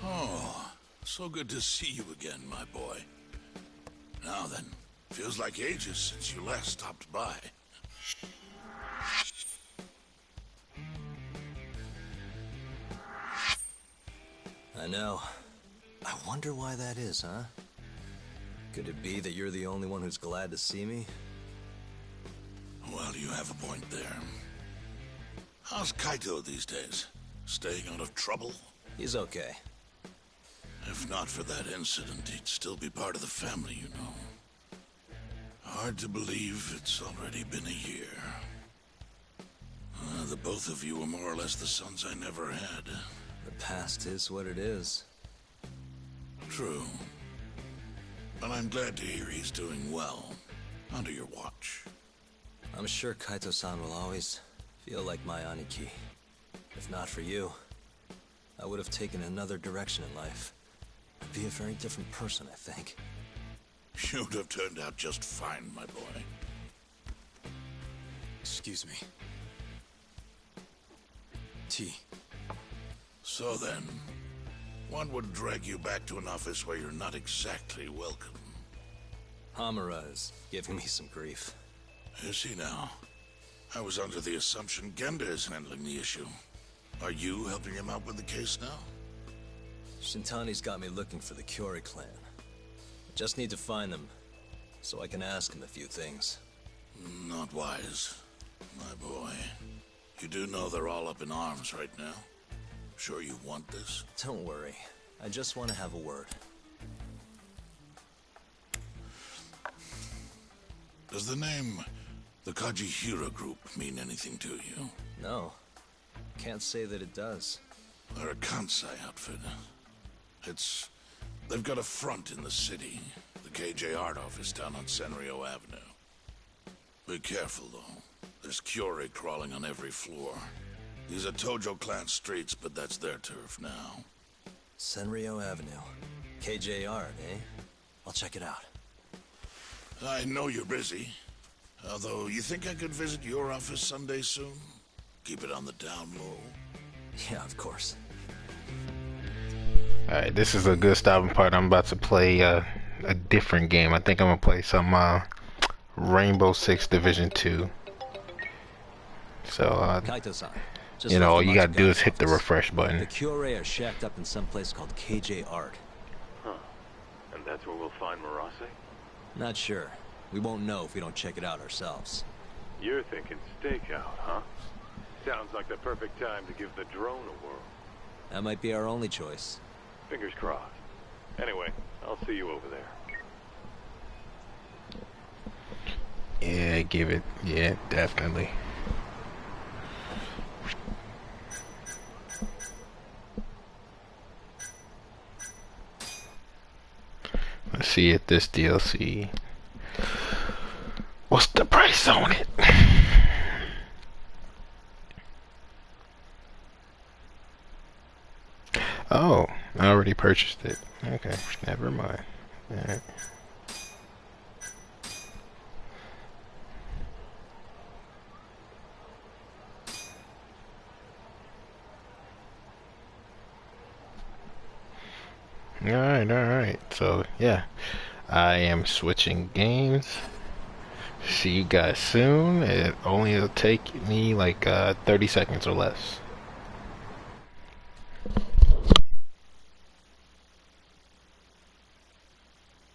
Oh, so good to see you again, my boy. Now then, feels like ages since you last stopped by. I know. I wonder why that is, huh? Could it be that you're the only one who's glad to see me? Well, you have a point there. How's Kaito these days? Staying out of trouble? He's okay. If not for that incident, he'd still be part of the family, you know. Hard to believe it's already been a year. The both of you were more or less the sons I never had. The past is what it is. True. But I'm glad to hear he's doing well, under your watch. I'm sure Kaito-san will always feel like my Aniki. If not for you, I would have taken another direction in life. I'd be a very different person, I think. You'd have turned out just fine, my boy. Excuse me. Tea. So then, what would drag you back to an office where you're not exactly welcome? Hamura is giving me some grief. Is he now? I was under the assumption Genda is handling the issue. Are you helping him out with the case now? Shintani's got me looking for the Kyori clan. I just need to find them, so I can ask him a few things. Not wise, my boy. You do know they're all up in arms right now? Sure you want this? Don't worry. I just want to have a word. Does the name the Kajihira Group mean anything to you? No. Can't say that it does. They're a Kansai outfit. They've got a front in the city. The KJ Art office down on Senryo Avenue. Be careful, though. There's Kyori crawling on every floor. These are Tojo clan streets, but that's their turf now. Senryo Avenue. KJ Art, eh? I'll check it out. I know you're busy. Although, you think I could visit your office someday soon? Keep it on the down low. Yeah, of course. Alright, this is a good stopping part. I'm about to play a different game. I think I'm gonna play some Rainbow Six Division 2. So Kaito-san, just you know, all left the you gotta do is Matsugane's hit the office. refresh button. The Kyorei are shacked up in some place called KJ Art. Huh. And that's where we'll find Murase? Not sure. We won't know if we don't check it out ourselves. You're thinking stakeout, huh? Sounds like the perfect time to give the drone a whirl. That might be our only choice. Fingers crossed. Anyway, I'll see you over there. Yeah, give it. Yeah, definitely. Let's see if this DLC. What's the price on it? Oh, I already purchased it. Okay, never mind. Alright. Alright. So, yeah. I am switching games. See you guys soon. It only will take me like 30 seconds or less.